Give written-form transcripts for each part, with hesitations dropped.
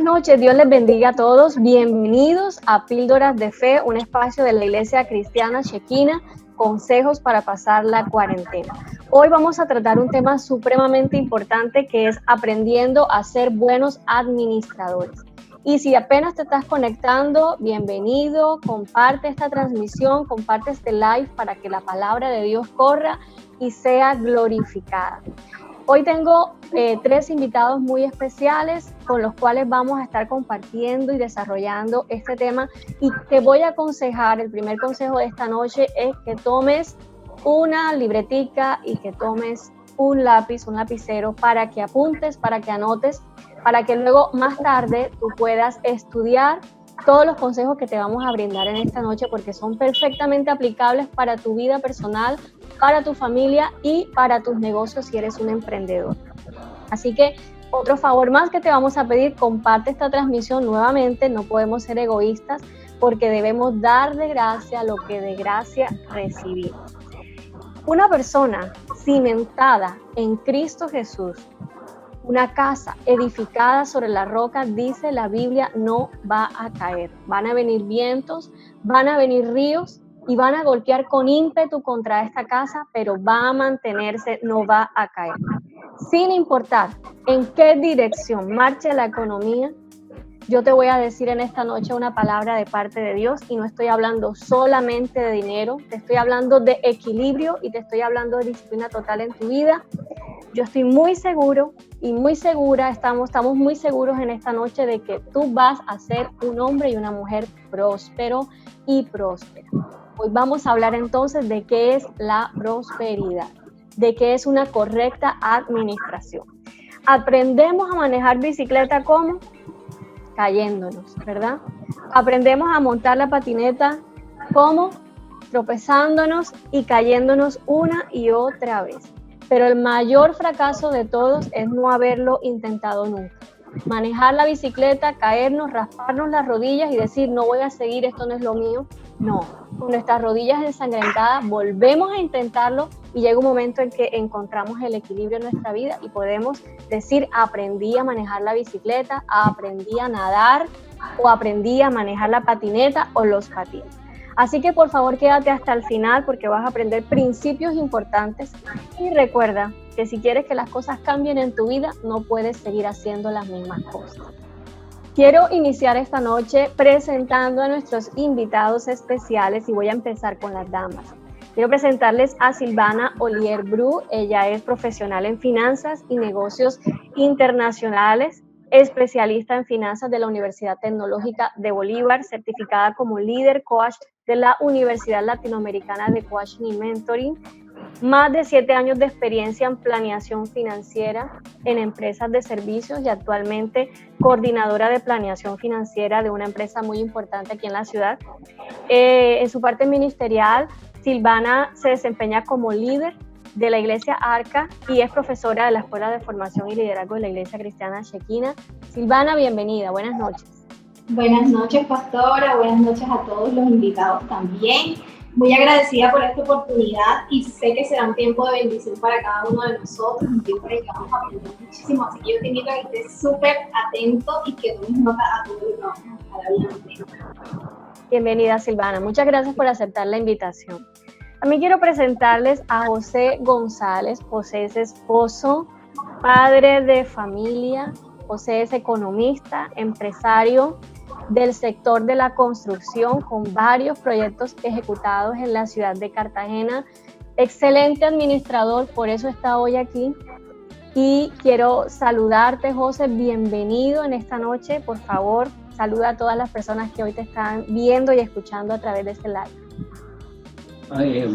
Buenas noches, Dios les bendiga a todos. Bienvenidos a Píldoras de Fe, un espacio de la Iglesia Cristiana Shekina, consejos para pasar la cuarentena. Hoy vamos a tratar un tema supremamente importante que es aprendiendo a ser buenos administradores. Y si apenas te estás conectando, bienvenido, comparte esta transmisión, comparte este live para que la palabra de Dios corra y sea glorificada. Hoy tengo 3 invitados muy especiales con los cuales vamos a estar compartiendo y desarrollando este tema, y te voy a aconsejar, el primer consejo de esta noche es que tomes una libretica y que tomes un lápiz, un lapicero para que apuntes, para que anotes, para que luego más tarde tú puedas estudiar todos los consejos que te vamos a brindar en esta noche, porque son perfectamente aplicables para tu vida personal, para tu familia y para tus negocios si eres un emprendedor. Así que otro favor más que te vamos a pedir, comparte esta transmisión nuevamente. No podemos ser egoístas porque debemos dar de gracia lo que de gracia recibimos. Una persona cimentada en Cristo Jesús, una casa edificada sobre la roca, dice la Biblia, no va a caer. Van a venir vientos, van a venir ríos y van a golpear con ímpetu contra esta casa, pero va a mantenerse, no va a caer. Sin importar en qué dirección marche la economía, yo te voy a decir en esta noche una palabra de parte de Dios, y no estoy hablando solamente de dinero, te estoy hablando de equilibrio y te estoy hablando de disciplina total en tu vida. Yo estoy muy seguro y muy segura, estamos muy seguros en esta noche de que tú vas a ser un hombre y una mujer próspero y próspera. Hoy vamos a hablar entonces de qué es la prosperidad, de qué es una correcta administración. Aprendemos a manejar bicicleta ¿cómo? Cayéndonos, ¿verdad? Aprendemos a montar la patineta ¿cómo? Tropezándonos y cayéndonos una y otra vez. Pero el mayor fracaso de todos es no haberlo intentado nunca. Manejar la bicicleta, caernos, rasparnos las rodillas y decir no voy a seguir, esto no es lo mío. No, con nuestras rodillas ensangrentadas volvemos a intentarlo y llega un momento en que encontramos el equilibrio en nuestra vida y podemos decir aprendí a manejar la bicicleta, aprendí a nadar o aprendí a manejar la patineta o los patines. Así que por favor quédate hasta el final porque vas a aprender principios importantes, y recuerda que si quieres que las cosas cambien en tu vida, no puedes seguir haciendo las mismas cosas. Quiero iniciar esta noche presentando a nuestros invitados especiales y voy a empezar con las damas. Quiero presentarles a Silvana Olier Bru. Ella es profesional en finanzas y negocios internacionales, especialista en finanzas de la Universidad Tecnológica de Bolívar, certificada como líder coach de la Universidad Latinoamericana de Coaching y Mentoring, más de 7 años de experiencia en planeación financiera en empresas de servicios y actualmente coordinadora de planeación financiera de una empresa muy importante aquí en la ciudad. En su parte ministerial, Silvana se desempeña como líder de la Iglesia Arca y es profesora de la Escuela de Formación y Liderazgo de la Iglesia Cristiana Shekina. Silvana, bienvenida, buenas noches. Buenas noches, pastora, buenas noches a todos los invitados también. Muy agradecida por esta oportunidad y sé que será un tiempo de bendición para cada uno de nosotros, un tiempo en el que vamos a aprender muchísimo, así que yo te invito a que estés súper atento y que tomes nota a todo lo que vamos a estar hablando. Bienvenida, Silvana, muchas gracias por aceptar la invitación. A mí quiero presentarles a José González. José es esposo, padre de familia. José es economista, empresario del sector de la construcción con varios proyectos ejecutados en la ciudad de Cartagena. Excelente administrador, por eso está hoy aquí. Y quiero saludarte, José, bienvenido en esta noche. Por favor, saluda a todas las personas que hoy te están viendo y escuchando a través de este live.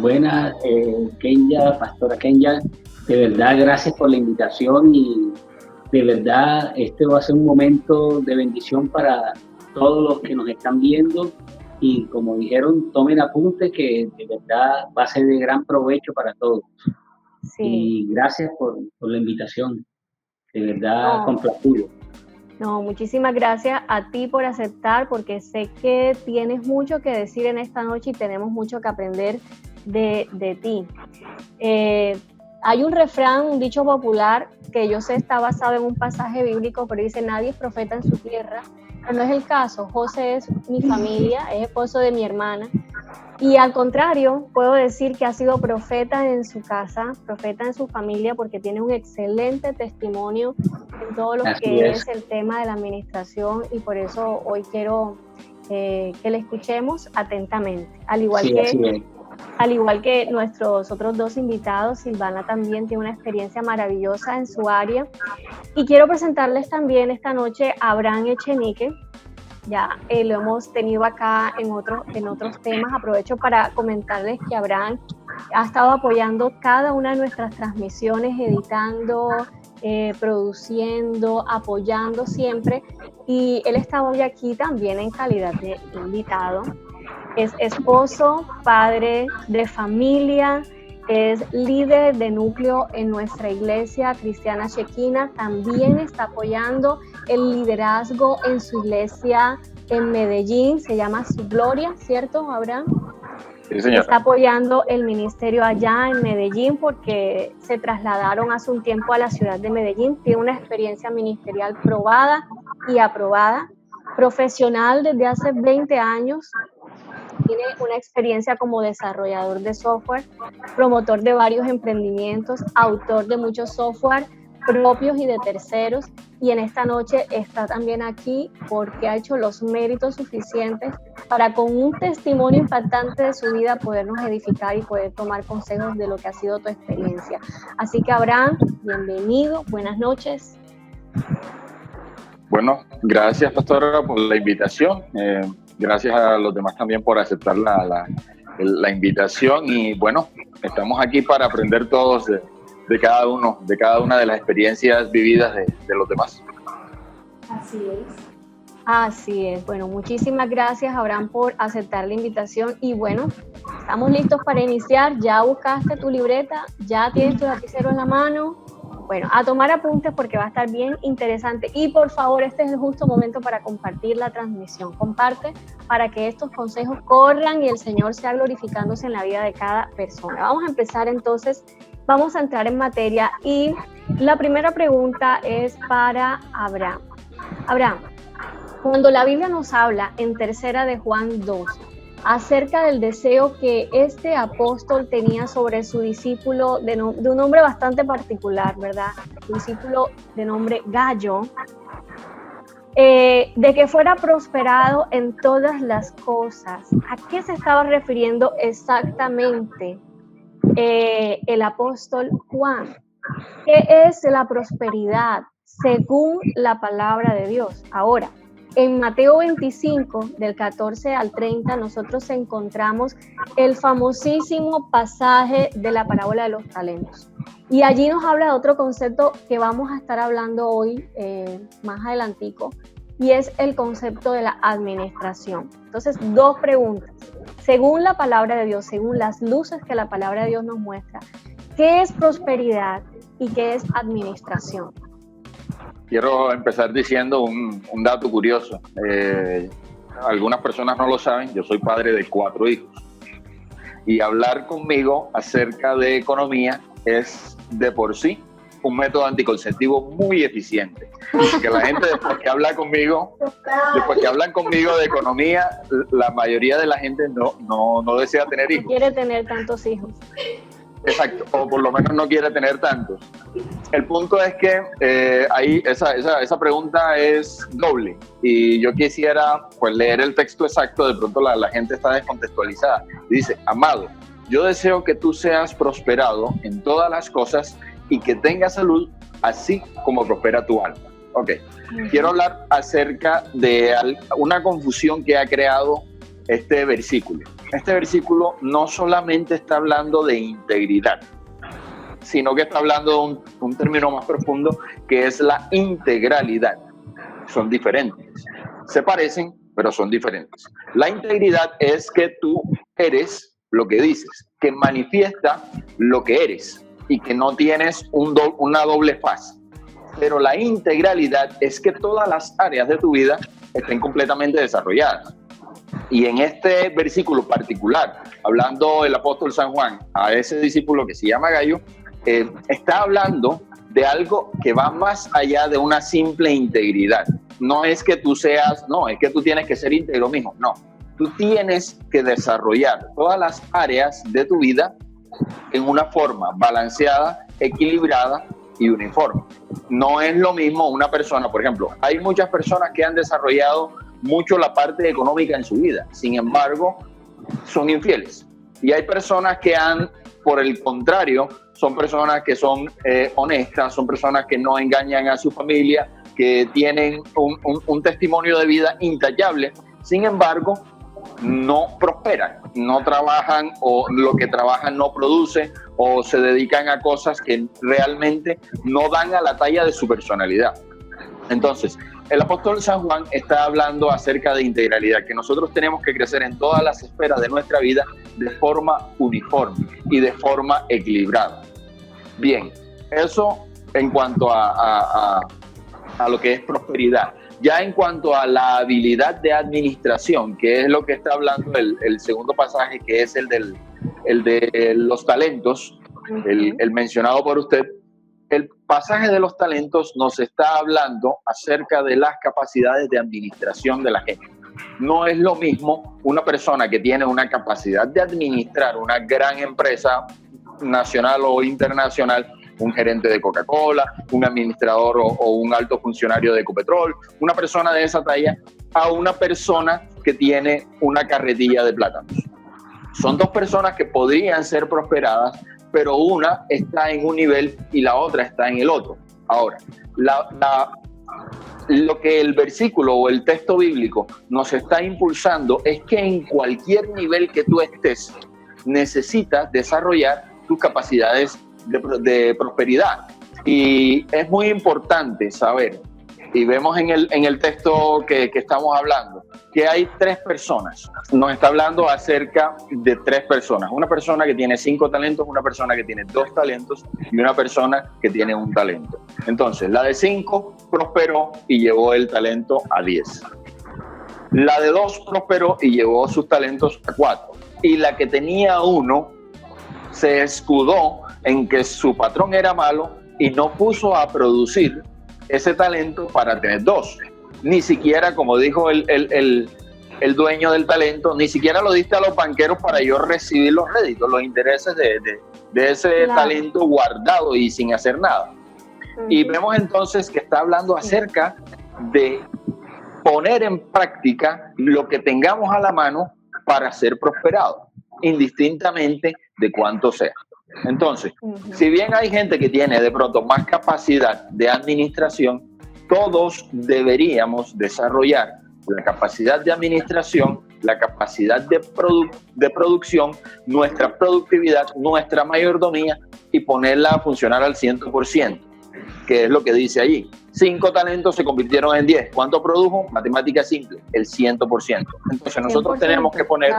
Buenas, Kenya, pastora Kenya, de verdad gracias por la invitación y de verdad este va a ser un momento de bendición para todos los que nos están viendo y como dijeron, tomen apunte que de verdad va a ser de gran provecho para todos. Sí. Y gracias por la invitación, de verdad complacido. No, muchísimas gracias a ti por aceptar, porque sé que tienes mucho que decir en esta noche y tenemos mucho que aprender de ti. Hay un refrán, un dicho popular, que yo sé está basado en un pasaje bíblico, pero dice, nadie es profeta en su tierra, pero no es el caso. José es mi familia, es esposo de mi hermana, y al contrario, puedo decir que ha sido profeta en su casa, profeta en su familia, porque tiene un excelente testimonio en todo lo que es el tema de la administración, y por eso hoy quiero que le escuchemos atentamente, al igual que nuestros otros dos invitados. Silvana también tiene una experiencia maravillosa en su área, y quiero presentarles también esta noche a Abraham Echenique. Ya lo hemos tenido acá en otros temas. Aprovecho para comentarles que Abraham ha estado apoyando cada una de nuestras transmisiones, editando, produciendo, apoyando siempre, y él está hoy aquí también en calidad de invitado. Es esposo, padre de familia, es líder de núcleo en nuestra iglesia cristiana Shekina, también está apoyando el liderazgo en su iglesia en Medellín, se llama Su Gloria, ¿cierto, Abraham? Sí, señora. Está apoyando el ministerio allá en Medellín porque se trasladaron hace un tiempo a la ciudad de Medellín. Tiene una experiencia ministerial probada y aprobada, profesional desde hace 20 años. Tiene una experiencia como desarrollador de software, promotor de varios emprendimientos, autor de muchos software propios y de terceros, y en esta noche está también aquí porque ha hecho los méritos suficientes para, con un testimonio impactante de su vida, podernos edificar y poder tomar consejos de lo que ha sido tu experiencia. Así que, Abraham, bienvenido, buenas noches. Bueno, gracias, pastora, por la invitación. Gracias a los demás también por aceptar la invitación, y bueno, estamos aquí para aprender todos de cada una de las experiencias vividas de los demás. Así es. Así es. Bueno, muchísimas gracias, Abraham, por aceptar la invitación, y bueno, estamos listos para iniciar. Ya buscaste tu libreta, ya tienes tu lapicero en la mano. Bueno, a tomar apuntes porque va a estar bien interesante, y por favor, este es el justo momento para compartir la transmisión. Comparte para que estos consejos corran y el Señor sea glorificándose en la vida de cada persona. Vamos a empezar entonces, vamos a entrar en materia, y la primera pregunta es para Abraham. Abraham, cuando la Biblia nos habla en 3 de Juan 2 acerca del deseo que este apóstol tenía sobre su discípulo de un nombre bastante particular, ¿verdad? Su discípulo de nombre Gallo, de que fuera prosperado en todas las cosas. ¿A qué se estaba refiriendo exactamente el apóstol Juan? ¿Qué es la prosperidad según la palabra de Dios? Ahora, en Mateo 25, del 14 al 30, nosotros encontramos el famosísimo pasaje de la parábola de los talentos. Y allí nos habla de otro concepto que vamos a estar hablando hoy, más adelantico, y es el concepto de la administración. Entonces, dos preguntas. Según la palabra de Dios, según las luces que la palabra de Dios nos muestra, ¿qué es prosperidad y qué es administración? Quiero empezar diciendo un dato curioso. Algunas personas no lo saben, yo soy padre de 4 hijos. Y hablar conmigo acerca de economía es de por sí un método anticonceptivo muy eficiente. Que la gente después que hablan conmigo de economía, la mayoría de la gente no desea tener hijos. No quiere tener tantos hijos. Exacto, o por lo menos no quiere tener tantos. El punto es que ahí esa pregunta es doble, y yo quisiera pues leer el texto exacto. De pronto la gente está descontextualizada. Dice: amado, yo deseo que tú seas prosperado en todas las cosas y que tengas salud, así como prospera tu alma. Ok, quiero hablar acerca de una confusión que ha creado este versículo. Este versículo no solamente está hablando de integridad, sino que está hablando de un término más profundo, que es la integralidad. Son diferentes. Se parecen, pero son diferentes. La integridad es que tú eres lo que dices, que manifiesta lo que eres y que no tienes una doble faz. Pero la integralidad es que todas las áreas de tu vida estén completamente desarrolladas. Y en este versículo particular, hablando el apóstol San Juan a ese discípulo que se llama Gallo, está hablando de algo que va más allá de una simple integridad. No es que tú es que tú tienes que ser íntegro mismo, no. Tú tienes que desarrollar todas las áreas de tu vida en una forma balanceada, equilibrada y uniforme. No es lo mismo una persona, por ejemplo, hay muchas personas que han desarrollado mucho la parte económica en su vida, sin embargo, son infieles. Y hay personas que por el contrario, son personas que son honestas, son personas que no engañan a su familia, que tienen un testimonio de vida intachable, sin embargo, no prosperan, no trabajan o lo que trabajan no produce o se dedican a cosas que realmente no dan a la talla de su personalidad. Entonces, el apóstol San Juan está hablando acerca de integralidad, que nosotros tenemos que crecer en todas las esferas de nuestra vida de forma uniforme y de forma equilibrada. Bien, eso en cuanto a lo que es prosperidad. Ya en cuanto a la habilidad de administración, que es lo que está hablando el segundo pasaje, que es el de los talentos, el mencionado por usted, el pasaje de los talentos nos está hablando acerca de las capacidades de administración de la gente. No es lo mismo una persona que tiene una capacidad de administrar una gran empresa nacional o internacional, un gerente de Coca-Cola, un administrador o un alto funcionario de Ecopetrol, una persona de esa talla, a una persona que tiene una carretilla de plátanos. Son dos personas que podrían ser prosperadas, pero una está en un nivel y la otra está en el otro. Ahora, lo que el versículo o el texto bíblico nos está impulsando es que en cualquier nivel que tú estés, necesitas desarrollar tus capacidades de prosperidad. Y es muy importante saber, y vemos en el texto que estamos hablando, que hay tres personas. Nos está hablando acerca de tres personas. Una persona que tiene 5 talentos, una persona que tiene 2 talentos y una persona que tiene 1 talento. Entonces, la de 5 prosperó y llevó el talento a 10. La de 2 prosperó y llevó sus talentos a 4. Y la que tenía 1 se escudó en que su patrón era malo y no puso a producir ese talento para tener 2. Ni siquiera, como dijo el dueño del talento, ni siquiera lo diste a los banqueros para yo recibir los réditos, los intereses de ese talento guardado y sin hacer nada. Y vemos entonces que está hablando acerca de poner en práctica lo que tengamos a la mano para ser prosperados, indistintamente de cuánto sea. Entonces, si bien hay gente que tiene de pronto más capacidad de administración, todos deberíamos desarrollar la capacidad de administración, la capacidad de producción, nuestra productividad, nuestra mayordomía y ponerla a funcionar al 100%, que es lo que dice allí. 5 talentos se convirtieron en 10. ¿Cuánto produjo? Matemática simple, el 100%. Entonces nosotros tenemos que poner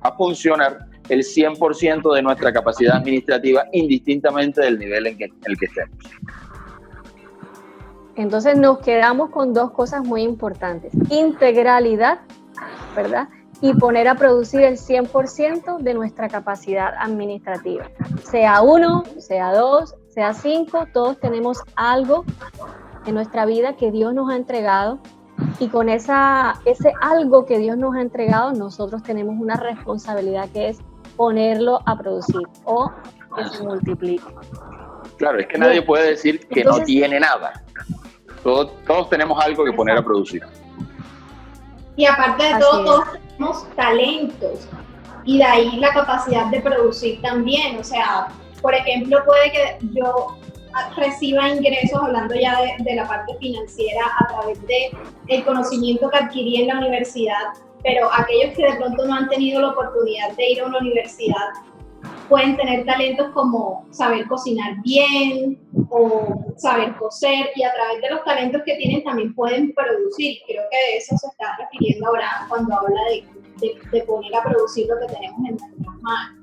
a funcionar el 100% de nuestra capacidad administrativa indistintamente del nivel en el que estemos. Entonces nos quedamos con 2 cosas muy importantes: integralidad, ¿verdad? Y poner a producir el 100% de nuestra capacidad administrativa. Sea 1, sea 2, sea 5, todos tenemos algo en nuestra vida que Dios nos ha entregado, y con ese algo que Dios nos ha entregado, nosotros tenemos una responsabilidad, que es ponerlo a producir o que se multiplique. Claro, es que nadie puede decir que entonces, no tiene nada. Todos tenemos algo que poner a producir. Y aparte de todo, todos tenemos talentos, y de ahí la capacidad de producir también. O sea, por ejemplo, puede que yo reciba ingresos, hablando ya de la parte financiera, a través del conocimiento que adquirí en la universidad, pero aquellos que de pronto no han tenido la oportunidad de ir a una universidad pueden tener talentos como saber cocinar bien o saber coser, y a través de los talentos que tienen también pueden producir. Creo que de eso se está refiriendo ahora cuando habla de poner a producir lo que tenemos en nuestras manos.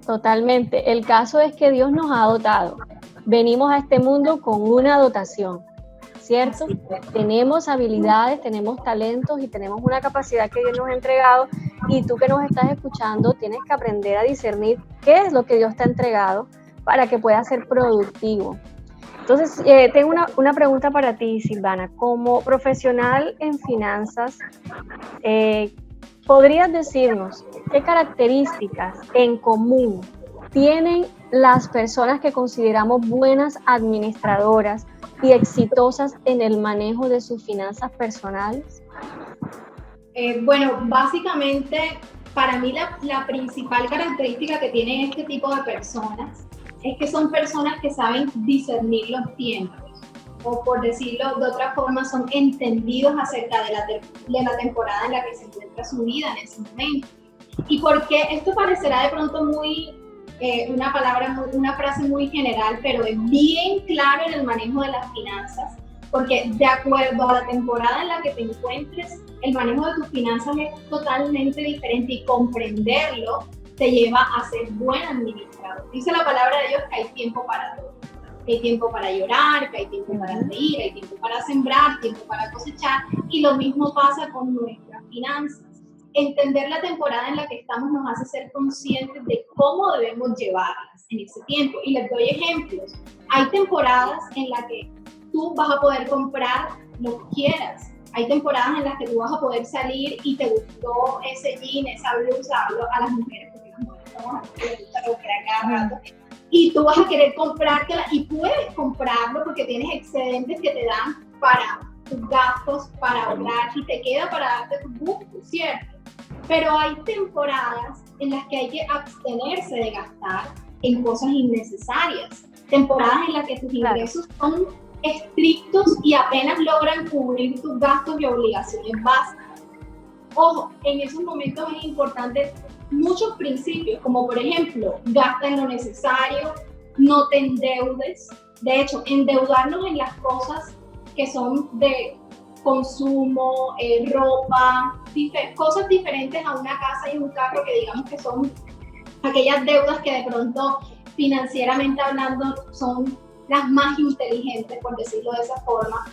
Totalmente. El caso es que Dios nos ha dotado. Venimos a este mundo con una dotación, ¿cierto? Tenemos habilidades, tenemos talentos y tenemos una capacidad que Dios nos ha entregado, y tú que nos estás escuchando tienes que aprender a discernir qué es lo que Dios te ha entregado para que pueda ser productivo. Entonces, tengo una pregunta para ti, Silvana. Como profesional en finanzas, ¿podrías decirnos qué características en común tienen las personas que consideramos buenas administradoras y exitosas en el manejo de sus finanzas personales? Bueno, básicamente, para mí la principal característica que tienen este tipo de personas es que son personas que saben discernir los tiempos, o por decirlo de otra forma, son entendidos acerca de la temporada en la que se encuentra su vida en ese momento. Y porque esto parecerá de pronto muy, una frase muy general, pero es bien claro en el manejo de las finanzas, porque de acuerdo a la temporada en la que te encuentres, el manejo de tus finanzas es totalmente diferente y comprenderlo te lleva a ser buen administrador. Dice la palabra de Dios que hay tiempo para todo. Que hay tiempo para llorar, que hay tiempo para reír, hay tiempo para sembrar, tiempo para cosechar, y lo mismo pasa con nuestras finanzas. Entender la temporada en la que estamos nos hace ser conscientes de cómo debemos llevarlas en ese tiempo. Y les doy ejemplos. Hay temporadas en las que tú vas a poder comprar lo que quieras. Hay temporadas en las que tú vas a poder salir y te gustó ese jean, esa blusa, hablo a las mujeres, porque las mujeres vamos a comprar cada rato, y tú vas a querer comprártela y puedes comprarlo porque tienes excedentes que te dan para tus gastos, para ahorrar, y te queda para darte tus gustos, ¿cierto? Pero hay temporadas en las que hay que abstenerse de gastar en cosas innecesarias, temporadas en las que tus ingresos son estrictos y apenas logran cubrir tus gastos y obligaciones básicas. Ojo, en esos momentos es importante muchos principios, como por ejemplo, gasta en lo necesario, no te endeudes. De hecho, endeudarnos en las cosas que son de consumo, ropa, cosas diferentes a una casa y un carro, que digamos que son aquellas deudas que de pronto financieramente hablando son las más inteligentes, por decirlo de esa forma,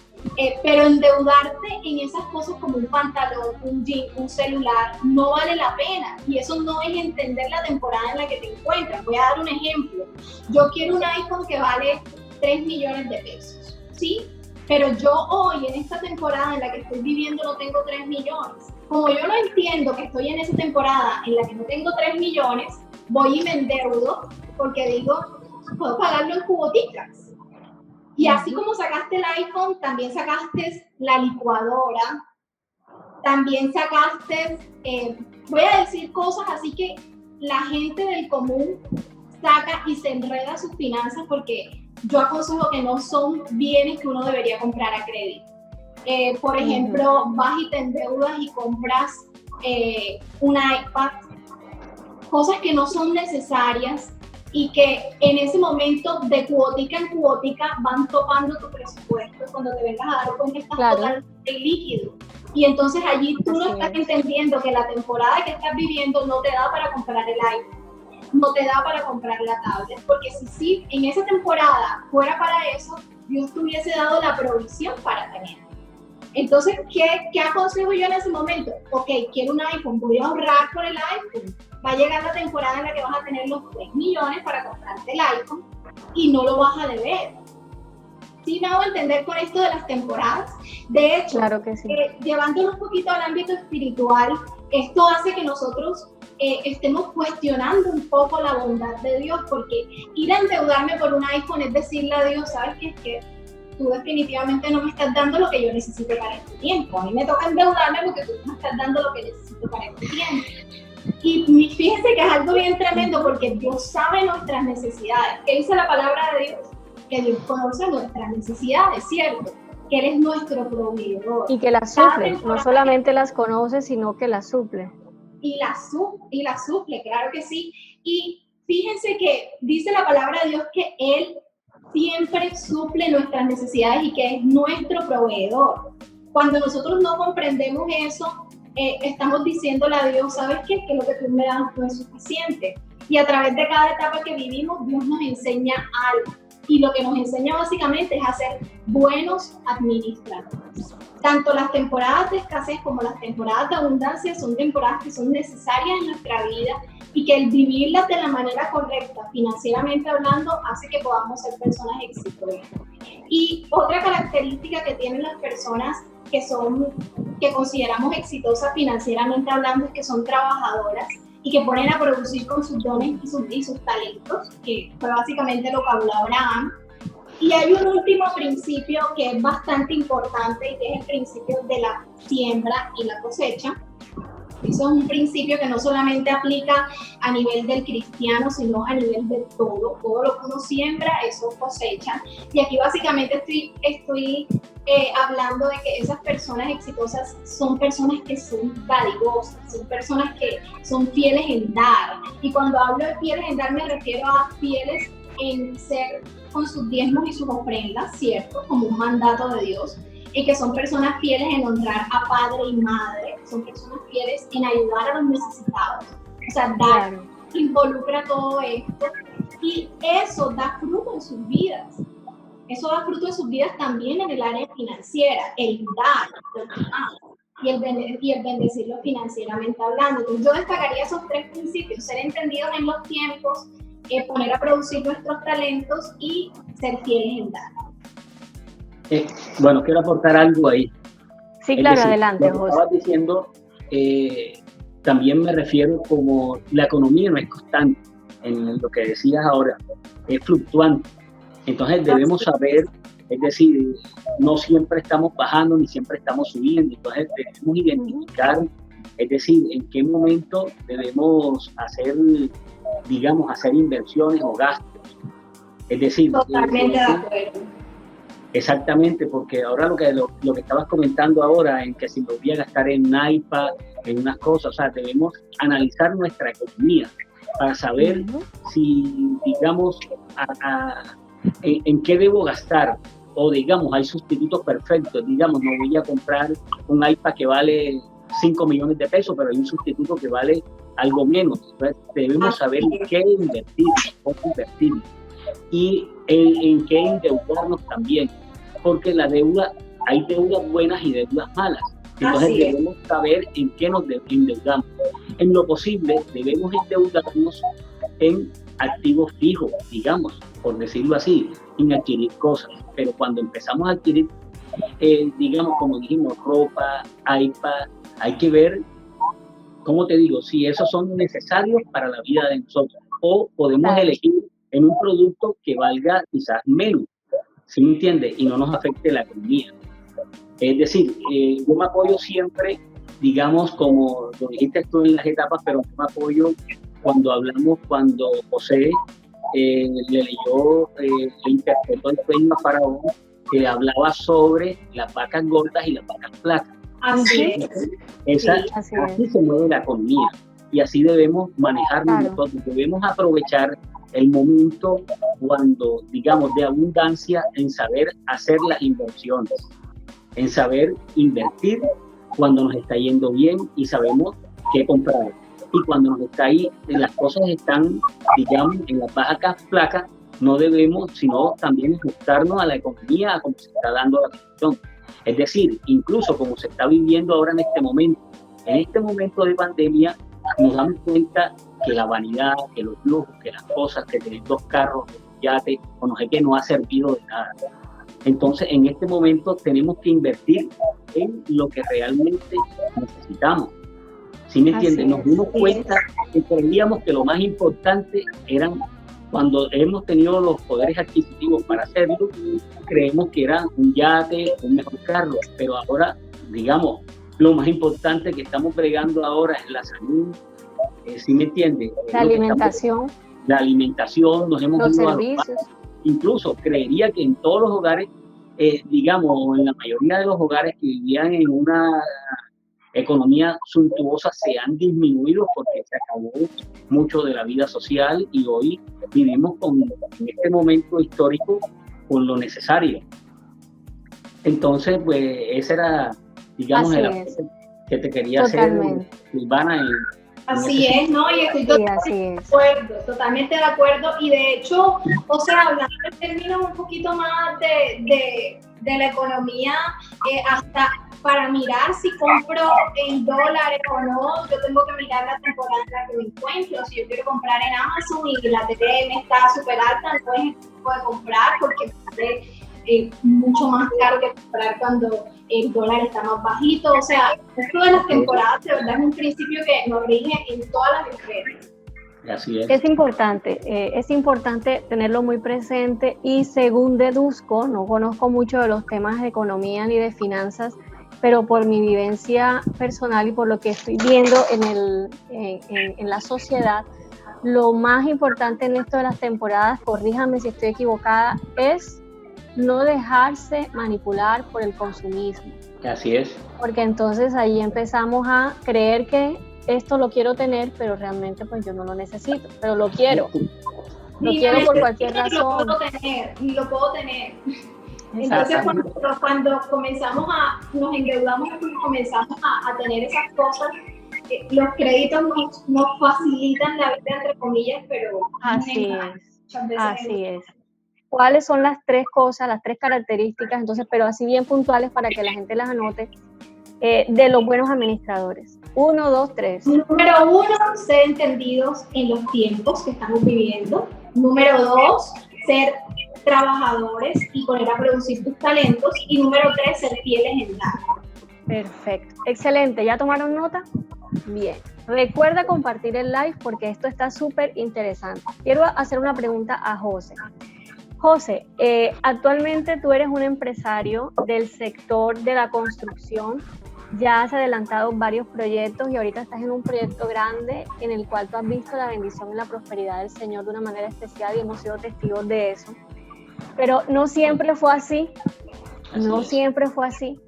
pero endeudarte en esas cosas como un pantalón, un jean, un celular, no vale la pena, y eso no es entender la temporada en la que te encuentras. Voy a dar un ejemplo. Yo quiero un iPhone que vale 3 millones de pesos, ¿sí? Pero yo hoy, en esta temporada en la que estoy viviendo, no tengo 3 millones. Como yo no entiendo que estoy en esa temporada en la que no tengo 3 millones, voy y me endeudo porque digo, puedo pagarlo en cuoticas. Y así como sacaste el iPhone, también sacaste la licuadora, también sacaste, voy a decir cosas así que la gente del común saca y se enreda sus finanzas, porque yo aconsejo que no son bienes que uno debería comprar a crédito. Por ejemplo, vas y te endeudas y compras un iPad, cosas que no son necesarias y que en ese momento de cuotica en cuotica van topando tu presupuesto. Cuando te vengas a dar cuenta estás totalmente líquido. Y entonces allí tú no estás entendiendo que la temporada que estás viviendo no te da para comprar el iPhone, no te da para comprar la tablet, porque si en esa temporada fuera para eso, Dios te hubiese dado la provisión para tener. Entonces, ¿qué aconsejo yo en ese momento? Ok, quiero un iPhone, voy a ahorrar por el iPhone. Va a llegar la temporada en la que vas a tener los 3 millones para comprarte el iPhone y no lo vas a deber. ¿Sí me hago entender con esto de las temporadas? De hecho, claro que sí. Llevándolo un poquito al ámbito espiritual, esto hace que nosotros estemos cuestionando un poco la bondad de Dios, porque ir a endeudarme por un iPhone es decirle a Dios, ¿sabes qué? Es que tú definitivamente no me estás dando lo que yo necesito para este tiempo. A mí me toca endeudarme porque tú no me estás dando lo que necesito para este tiempo. Y fíjense que es algo bien tremendo, porque Dios sabe nuestras necesidades. ¿Qué dice la palabra de Dios? Que Dios conoce nuestras necesidades, ¿cierto? Que Él es nuestro proveedor. Y que las suple, no solamente las conoce, sino que las suple. Y las suple, claro que sí. Y fíjense que dice la palabra de Dios que Él siempre suple nuestras necesidades y que es nuestro proveedor. Cuando nosotros no comprendemos eso, estamos diciéndole a Dios, ¿sabes qué? Que lo que tú me das no es suficiente. Y a través de cada etapa que vivimos, Dios nos enseña algo. Y lo que nos enseña básicamente es a ser buenos administradores. Tanto las temporadas de escasez como las temporadas de abundancia son temporadas que son necesarias en nuestra vida y que el vivirlas de la manera correcta, financieramente hablando, hace que podamos ser personas exitosas. Y otra característica que tienen las personas que consideramos exitosas financieramente hablando es que son trabajadoras y que ponen a producir con sus dones y sus talentos, que fue básicamente lo que habló Abraham. Y hay un último principio que es bastante importante y que es el principio de la siembra y la cosecha. Eso es un principio que no solamente aplica a nivel del cristiano, sino a nivel de todo. Todo lo que uno siembra, eso cosecha. Y aquí básicamente estoy hablando de que esas personas exitosas son personas que son dadivosas, son personas que son fieles en dar. Y cuando hablo de fieles en dar, me refiero a fieles en ser con sus diezmos y sus ofrendas, ¿cierto? Como un mandato de Dios. Y que son personas fieles en honrar a padre y madre, son personas fieles en ayudar a los necesitados. O sea, dar involucra todo esto y eso da fruto en sus vidas. Eso da fruto en sus vidas también en el área financiera, el dar, y el bendecirlo financieramente hablando. Entonces yo destacaría esos tres principios: ser entendidos en los tiempos, poner a producir nuestros talentos y ser fieles en dar. Bueno, quiero aportar algo ahí. Sí, claro, adelante, José. Lo que estabas diciendo, también me refiero como la economía no es constante, en lo que decías ahora, es fluctuante. Entonces debemos saber, es decir, no siempre estamos bajando ni siempre estamos subiendo. Entonces debemos identificar, es decir, en qué momento debemos hacer, digamos, hacer inversiones o gastos. Es decir, totalmente de acuerdo. Exactamente, porque ahora lo que estabas comentando ahora, en que si lo voy a gastar en un iPad, en unas cosas, o sea, debemos analizar nuestra economía para saber si, digamos, en qué debo gastar, o digamos, hay sustitutos perfectos, digamos, no voy a comprar un iPad que vale 5 millones de pesos, pero hay un sustituto que vale algo menos. Entonces, debemos saber en qué invertir, cómo invertir. Y en qué endeudarnos también, porque la deuda, hay deudas buenas y deudas malas. Entonces debemos saber en qué nos endeudamos. En lo posible debemos endeudarnos en activos fijos, digamos, por decirlo así, en adquirir cosas. Pero cuando empezamos a adquirir, digamos, como dijimos, ropa, iPad, hay que ver, ¿cómo te digo? Si esos son necesarios para la vida de nosotros, o podemos elegir en un producto que valga quizás menos, ¿sí me entiendes? Y no nos afecte la economía. Es decir, yo me apoyo siempre, digamos, como lo dijiste tú en las etapas, pero yo me apoyo cuando José le leyó, le interpretó el sueño a Faraón, que hablaba sobre las vacas gordas y las vacas flacas. Así es. Así se mueve la economía. Y así debemos manejarnos nosotros. Debemos aprovechar el momento cuando, digamos, de abundancia, en saber hacer las inversiones, en saber invertir cuando nos está yendo bien y sabemos qué comprar. Y cuando nos está ahí, las cosas están, digamos, en las vacas flacas, no debemos, sino también ajustarnos a la economía, a cómo se está dando la situación. Es decir, incluso como se está viviendo ahora en este momento de pandemia, nos damos cuenta que la vanidad, que los lujos, que las cosas, que tener 2 carros, un yate, o no sé qué, no ha servido de nada. Entonces, en este momento tenemos que invertir en lo que realmente necesitamos. ¿Sí me entiendes? Nos dimos cuenta que creíamos que lo más importante eran, cuando hemos tenido los poderes adquisitivos para hacerlo, creemos que era un yate, un mejor carro, pero ahora, digamos, lo más importante que estamos bregando ahora es la salud, ¿sí me entiendes? La alimentación. La alimentación, nos hemos los ido servicios. Incluso creería que en todos los hogares, digamos, en la mayoría de los hogares que vivían en una economía suntuosa se han disminuido porque se acabó mucho de la vida social y hoy vivimos en este momento histórico con lo necesario. Entonces, pues, ese era, digamos, el aporte que te quería hacer, Silvana. Así es, ¿no? Y estoy totalmente de acuerdo. Y de hecho, o sea, hablando en términos un poquito más de la economía, hasta para mirar si compro en dólares o no. Yo tengo que mirar la temporada en la que me encuentro. Si yo quiero comprar en Amazon y la TTM está súper alta, entonces puedo comprar porque es mucho más caro que comprar cuando el dólar está más bajito. O sea, esto de las temporadas de verdad es un principio que nos rige en todas las empresas. Así es. Es importante tenerlo muy presente y según deduzco, no conozco mucho de los temas de economía ni de finanzas, pero por mi vivencia personal y por lo que estoy viendo en la sociedad, lo más importante en esto de las temporadas, corríjame si estoy equivocada, es no dejarse manipular por el consumismo. Así es. Porque entonces ahí empezamos a creer que esto lo quiero tener, pero realmente pues yo no lo necesito, pero lo quiero. Lo quiero por cualquier razón. Lo puedo tener. Entonces cuando nos endeudamos y comenzamos a tener esas cosas, los créditos nos facilitan la vida, entre comillas, pero así es. ¿Cuáles son las tres cosas, las tres características, entonces, pero así bien puntuales para que la gente las anote, de los buenos administradores? 1, 2, 3. Número 1, ser entendidos en los tiempos que estamos viviendo. Número 2, ser trabajadores y poner a producir tus talentos. Y número 3, ser fieles en dar. Perfecto, excelente. ¿Ya tomaron nota? Bien. Recuerda compartir el live porque esto está súper interesante. Quiero hacer una pregunta a José. José, actualmente tú eres un empresario del sector de la construcción. Ya has adelantado varios proyectos y ahorita estás en un proyecto grande en el cual tú has visto la bendición y la prosperidad del Señor de una manera especial y hemos sido testigos de eso. Pero no siempre fue así. No siempre fue así.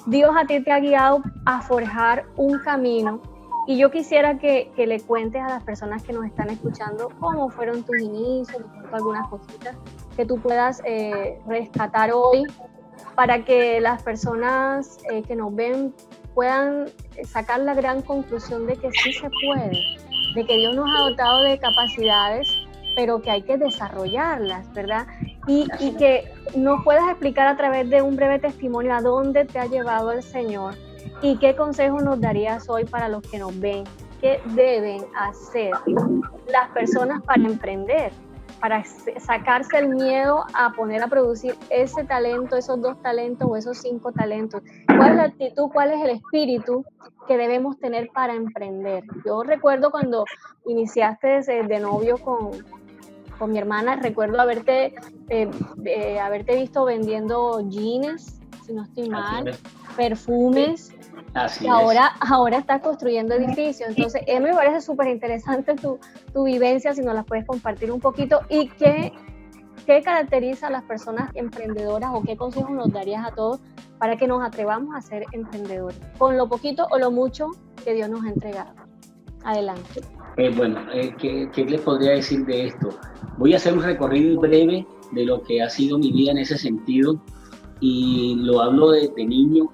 Dios a ti te ha guiado a forjar un camino y yo quisiera que le cuentes a las personas que nos están escuchando cómo fueron tus inicios, algunas cositas que tú puedas rescatar hoy para que las personas que nos ven puedan sacar la gran conclusión de que sí se puede, de que Dios nos ha dotado de capacidades, pero que hay que desarrollarlas, ¿verdad? Y que nos puedas explicar a través de un breve testimonio a dónde te ha llevado el Señor y qué consejos nos darías hoy para los que nos ven, qué deben hacer las personas para emprender, para sacarse el miedo a poner a producir ese talento, esos 2 talentos o esos 5 talentos. ¿Cuál es la actitud, cuál es el espíritu que debemos tener para emprender? Yo recuerdo cuando iniciaste de novio con mi hermana, recuerdo haberte visto vendiendo jeans, si no estoy mal, perfumes. Así y ahora estás construyendo edificios. Entonces, me parece súper interesante tu vivencia, si nos la puedes compartir un poquito. ¿Y qué caracteriza a las personas emprendedoras o qué consejos nos darías a todos para que nos atrevamos a ser emprendedores, con lo poquito o lo mucho que Dios nos ha entregado? Adelante. ¿Qué les podría decir de esto? Voy a hacer un recorrido breve de lo que ha sido mi vida en ese sentido y lo hablo desde niño.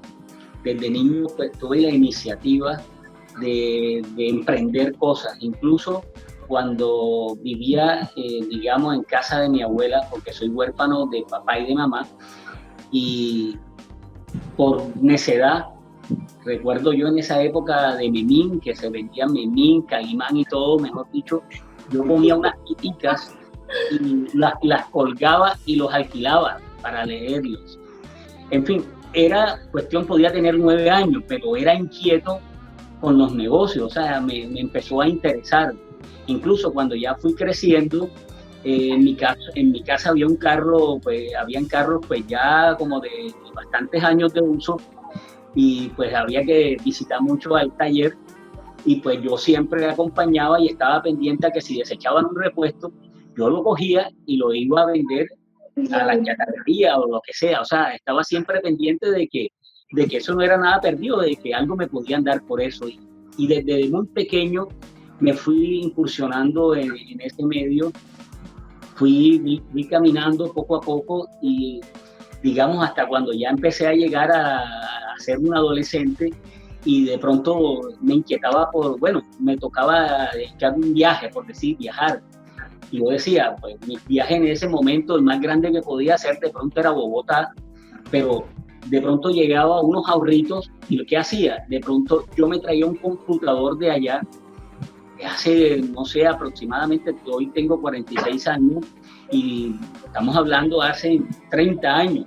Desde niño pues, tuve la iniciativa de emprender cosas, incluso cuando vivía, digamos, en casa de mi abuela, porque soy huérfano de papá y de mamá, y por necedad, recuerdo yo en esa época de memín, que se vendía memín, calimán y todo, mejor dicho, yo comía unas piticas y las colgaba y los alquilaba para leerlos. En fin, era cuestión, podía tener 9 años, pero era inquieto con los negocios, o sea, me empezó a interesar. Incluso cuando ya fui creciendo, en mi casa había un carro, pues habían carros pues ya como de bastantes años de uso y pues había que visitar mucho al taller y pues yo siempre acompañaba y estaba pendiente a que si desechaban un repuesto, yo lo cogía y lo iba a vender a la chatarrería o lo que sea, o sea, estaba siempre pendiente de que eso no era nada perdido, de que algo me podían dar por eso y desde muy pequeño me fui incursionando en ese medio, fui caminando poco a poco y digamos hasta cuando ya empecé a llegar a ser un adolescente y de pronto me inquietaba me tocaba echar un viaje, por decir, viajar. Y yo decía, pues mi viaje en ese momento, el más grande que podía hacer de pronto era Bogotá, pero de pronto llegaba a unos ahorritos y lo que hacía, de pronto yo me traía un computador de allá, hace, no sé, aproximadamente, hoy tengo 46 años y estamos hablando hace 30 años,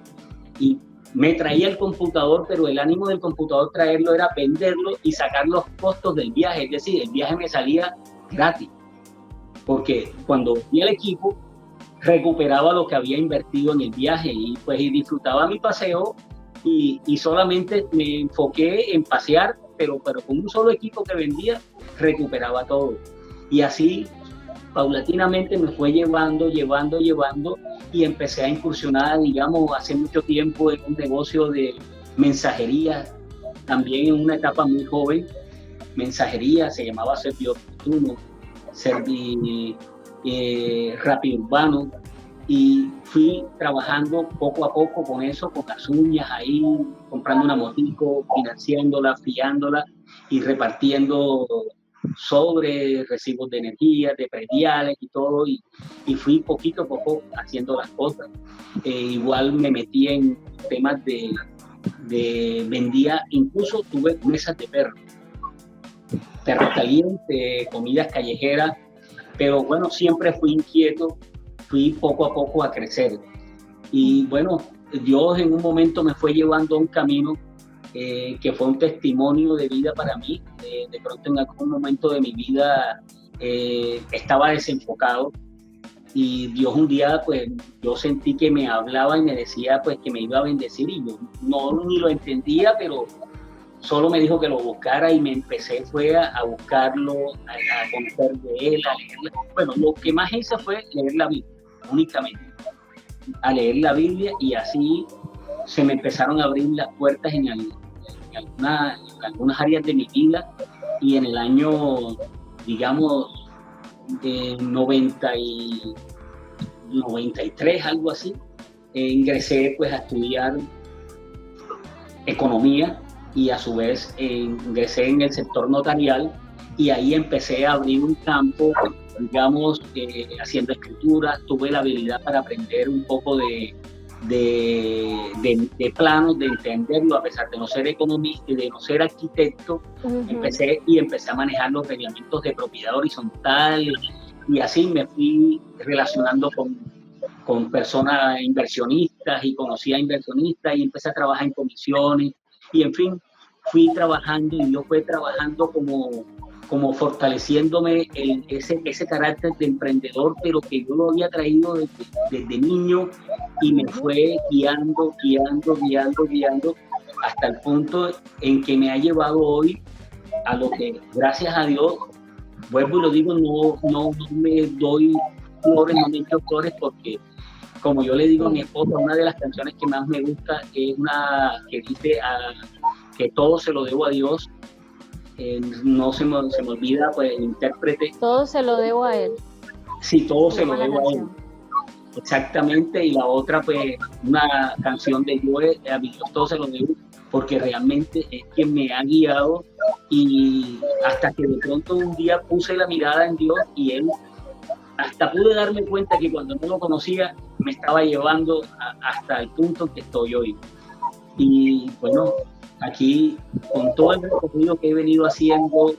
y me traía el computador, pero el ánimo del computador traerlo era venderlo y sacar los costos del viaje, es decir, el viaje me salía gratis, porque cuando vi el equipo recuperaba lo que había invertido en el viaje y pues y disfrutaba mi paseo y solamente me enfoqué en pasear, pero con un solo equipo que vendía recuperaba todo. Y así paulatinamente me fue llevando y empecé a incursionar, digamos, hace mucho tiempo en un negocio de mensajería, también en una etapa muy joven. Mensajería, se llamaba Servicio Oportuno, Rápido Urbano, y fui trabajando poco a poco con eso, con las uñas ahí, comprando una motico, financiándola, fiándola y repartiendo sobre recibos de energía, de prediales y todo, y fui poquito a poco haciendo las cosas. Igual me metí en temas de vendía, incluso tuve mesas de perros calientes, comidas callejeras, pero bueno, siempre fui inquieto, fui poco a poco a crecer. Y bueno, Dios en un momento me fue llevando a un camino que fue un testimonio de vida para mí. De pronto en algún momento de mi vida estaba desenfocado y Dios un día, pues yo sentí que me hablaba y me decía pues que me iba a bendecir y yo ni lo entendía, pero solo me dijo que lo buscara y me empecé fue a buscarlo, a conocer de él, a leerla. Bueno, lo que más hice fue leer la Biblia, únicamente, a leer la Biblia, y así se me empezaron a abrir las puertas en algunas áreas de mi vida, y en el año, digamos, 93, algo así, ingresé pues a estudiar economía y a su vez ingresé en el sector notarial, y ahí empecé a abrir un campo, digamos, haciendo escrituras. Tuve la habilidad para aprender un poco de planos, de entenderlo, a pesar de no ser economista y de no ser arquitecto. Empecé a manejar los reglamentos de propiedad horizontal, y así me fui relacionando con personas inversionistas, y conocí a inversionistas y empecé a trabajar en comisiones, y en fin, fui trabajando, y yo fui trabajando como fortaleciéndome en ese carácter de emprendedor, pero que yo lo había traído desde niño, y me fue guiando hasta el punto en que me ha llevado hoy a lo que, gracias a Dios, vuelvo y lo digo, no me doy flores, no me echo flores, porque como yo le digo a mi esposa, una de las canciones que más me gusta es una que dice que todo se lo debo a Dios. No se me olvida, pues, el intérprete. Todo se lo debo a él. Sí, todo se lo debo a él. Exactamente, y la otra, pues, una canción de Joe, a mi Dios todo se lo debo, porque realmente es quien me ha guiado, y hasta que de pronto un día puse la mirada en Dios, y él, hasta pude darme cuenta que cuando no lo conocía, me estaba llevando hasta el punto en que estoy hoy. Y bueno, aquí, con todo el recorrido que he venido haciendo,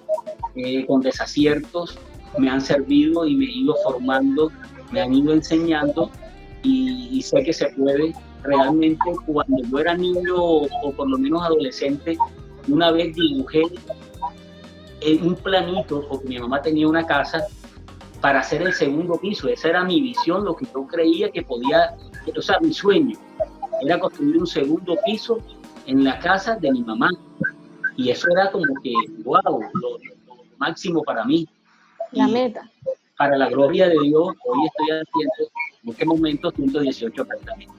con desaciertos, me han servido y me he ido formando, me han ido enseñando, y sé que se puede. Realmente, cuando yo era niño o por lo menos adolescente, una vez dibujé un planito, porque mi mamá tenía una casa, para hacer el segundo piso. Esa era mi visión, lo que yo creía que podía, o sea, mi sueño era construir un segundo piso en la casa de mi mamá, y eso era como que, wow, lo máximo para mí. La meta. Para la gloria de Dios, hoy estoy haciendo, en este momento, 118 apartamentos.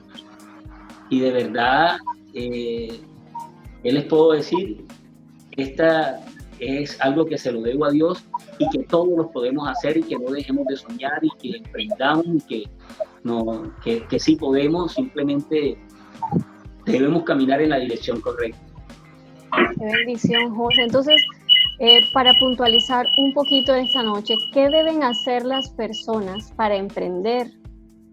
Y de verdad, ¿qué les puedo decir? Esta es algo que se lo debo a Dios, y que todos los podemos hacer, y que no dejemos de soñar, y que emprendamos, y que sí podemos, simplemente debemos caminar en la dirección correcta. Qué bendición, José. Entonces, para puntualizar un poquito esta noche, ¿qué deben hacer las personas para emprender?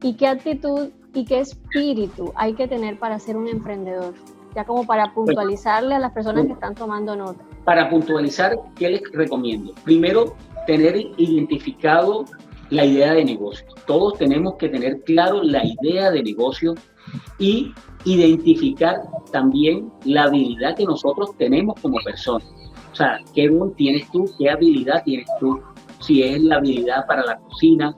¿Y qué actitud y qué espíritu hay que tener para ser un emprendedor? Ya como para puntualizarle a las personas que están tomando nota. Para puntualizar, ¿qué les recomiendo? Primero, tener identificado la idea de negocio. Todos tenemos que tener claro la idea de negocio y identificar también la habilidad que nosotros tenemos como personas. O sea, ¿qué don tienes tú? ¿Qué habilidad tienes tú? Si es la habilidad para la cocina,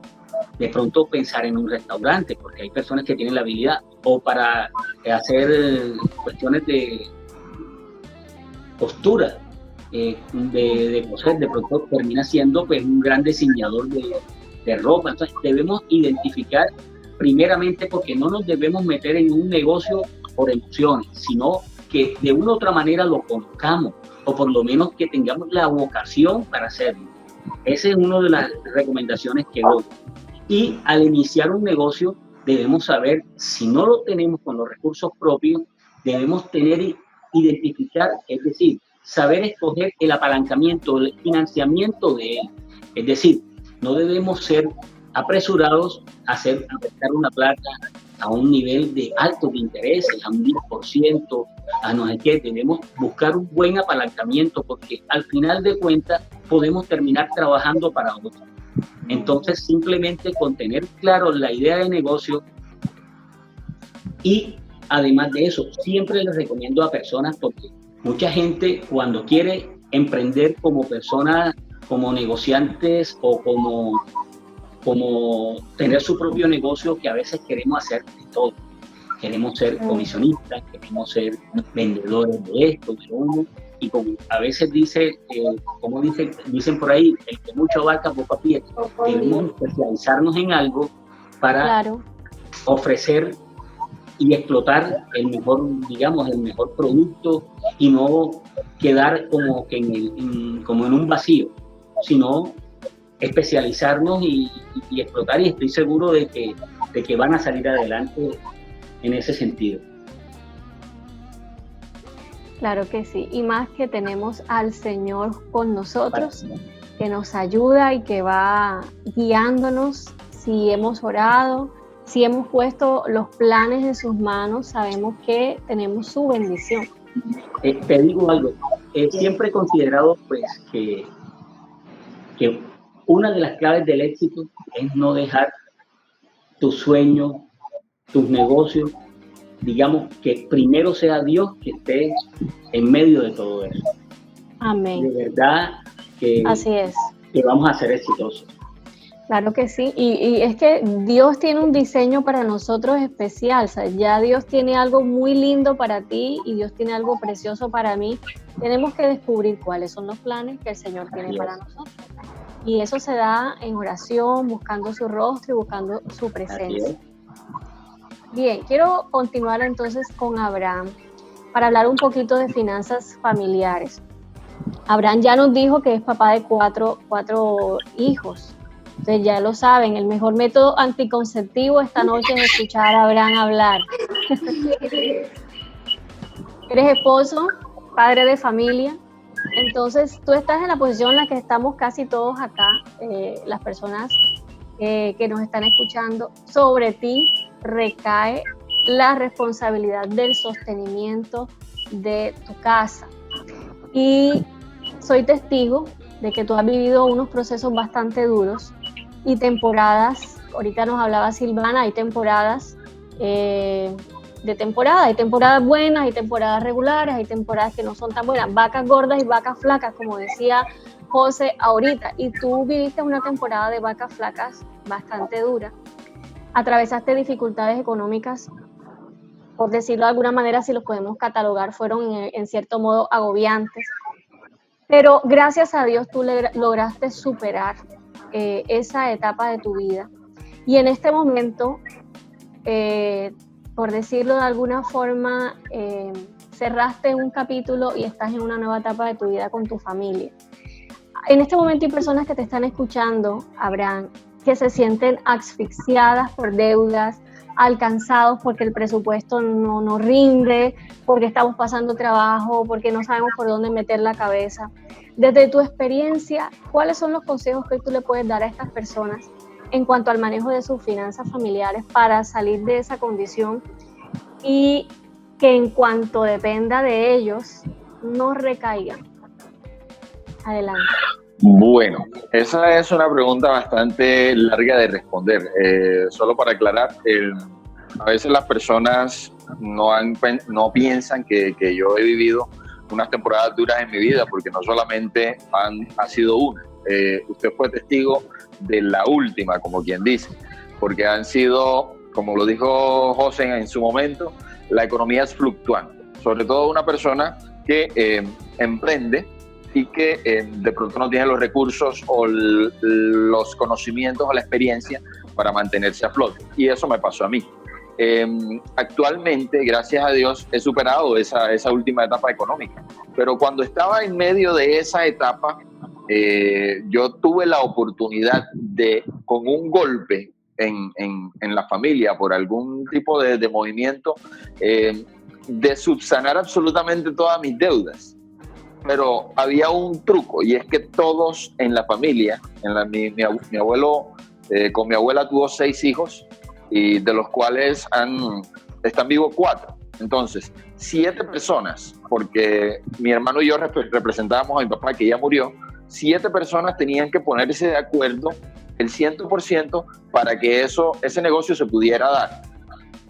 de pronto pensar en un restaurante, porque hay personas que tienen la habilidad, o para hacer cuestiones de costura, de coser, de pronto termina siendo pues un gran diseñador de ropa. Entonces debemos identificar primeramente, porque no nos debemos meter en un negocio por emociones, sino que de una u otra manera lo conozcamos, o por lo menos que tengamos la vocación para hacerlo. Esa es una de las recomendaciones que doy. Y al iniciar un negocio debemos saber, si no lo tenemos con los recursos propios, debemos identificar, es decir, saber escoger el apalancamiento, el financiamiento de él. Es decir, no debemos ser apresurados a prestar una plata a un nivel de alto de intereses, a un 10%, a no sé qué. Debemos buscar un buen apalancamiento, porque al final de cuentas podemos terminar trabajando para otros. Entonces, simplemente con tener claro la idea de negocio, y además de eso, siempre les recomiendo a personas, porque mucha gente cuando quiere emprender como persona, como negociantes o como tener su propio negocio, que a veces queremos hacer de todo. Queremos ser comisionistas, queremos ser vendedores de esto, de uno, y como a veces dicen por ahí, el que mucho abarca poco aprieta. Debemos especializarnos en algo para ofrecer y explotar el mejor producto, y no quedar como en un vacío, sino especializarnos y explotar, y estoy seguro de que van a salir adelante en ese sentido. Claro que sí, y más que tenemos al Señor con nosotros, que nos ayuda y que va guiándonos. Si hemos orado, si hemos puesto los planes en sus manos, sabemos que tenemos su bendición. Te digo algo, siempre he considerado pues que una de las claves del éxito es no dejar tus sueños, tus negocios, digamos, que primero sea Dios que esté en medio de todo eso. Amén. De verdad que, así es, que vamos a ser exitosos. Claro que sí, y es que Dios tiene un diseño para nosotros especial. O sea, ya Dios tiene algo muy lindo para ti y Dios tiene algo precioso para mí. Tenemos que descubrir cuáles son los planes que el Señor tiene para nosotros. Y eso se da en oración, buscando su rostro y buscando su presencia. Bien, quiero continuar entonces con Abraham para hablar un poquito de finanzas familiares. Abraham ya nos dijo que es papá de cuatro hijos. Entonces ya lo saben, el mejor método anticonceptivo esta noche es escuchar a Abraham hablar. Eres esposo, padre de familia, entonces tú estás en la posición en la que estamos casi todos acá, las personas que nos están escuchando. Sobre ti recae la responsabilidad del sostenimiento de tu casa. Y soy testigo de que tú has vivido unos procesos bastante duros y temporadas, ahorita nos hablaba Silvana, hay temporadas de temporada, hay temporadas buenas, hay temporadas regulares, hay temporadas que no son tan buenas, vacas gordas y vacas flacas, como decía José ahorita, y tú viviste una temporada de vacas flacas bastante dura, atravesaste dificultades económicas, por decirlo de alguna manera, si los podemos catalogar, fueron en cierto modo agobiantes, pero gracias a Dios tú lograste superar esa etapa de tu vida, y en este momento, por decirlo de alguna forma, cerraste un capítulo y estás en una nueva etapa de tu vida con tu familia. En este momento hay personas que te están escuchando, Abraham, que se sienten asfixiadas por deudas, alcanzados porque el presupuesto no rinde, porque estamos pasando trabajo, porque no sabemos por dónde meter la cabeza. Desde tu experiencia, ¿cuáles son los consejos que tú le puedes dar a estas personas en cuanto al manejo de sus finanzas familiares para salir de esa condición y que en cuanto dependa de ellos, no recaigan? Adelante. Bueno, esa es una pregunta bastante larga de responder. Solo para aclarar, a veces las personas no piensan que yo he vivido unas temporadas duras en mi vida, porque no solamente ha sido una. Usted fue testigo de la última, como quien dice, porque han sido, como lo dijo José en su momento, la economía es fluctuante, sobre todo una persona que emprende y que de pronto no tiene los recursos o los conocimientos o la experiencia para mantenerse a flote. Y eso me pasó a mí. Actualmente, gracias a Dios, he superado esa última etapa económica. Pero cuando estaba en medio de esa etapa, yo tuve la oportunidad de, con un golpe en la familia por algún tipo de movimiento, de subsanar absolutamente todas mis deudas. Pero había un truco, y es que todos en la familia, mi abuelo, con mi abuela tuvo 6 hijos, y de los cuales están vivos 4. Entonces, 7 personas, porque mi hermano y yo representábamos a mi papá, que ya murió. 7 personas tenían que ponerse de acuerdo el 100% para que ese negocio se pudiera dar.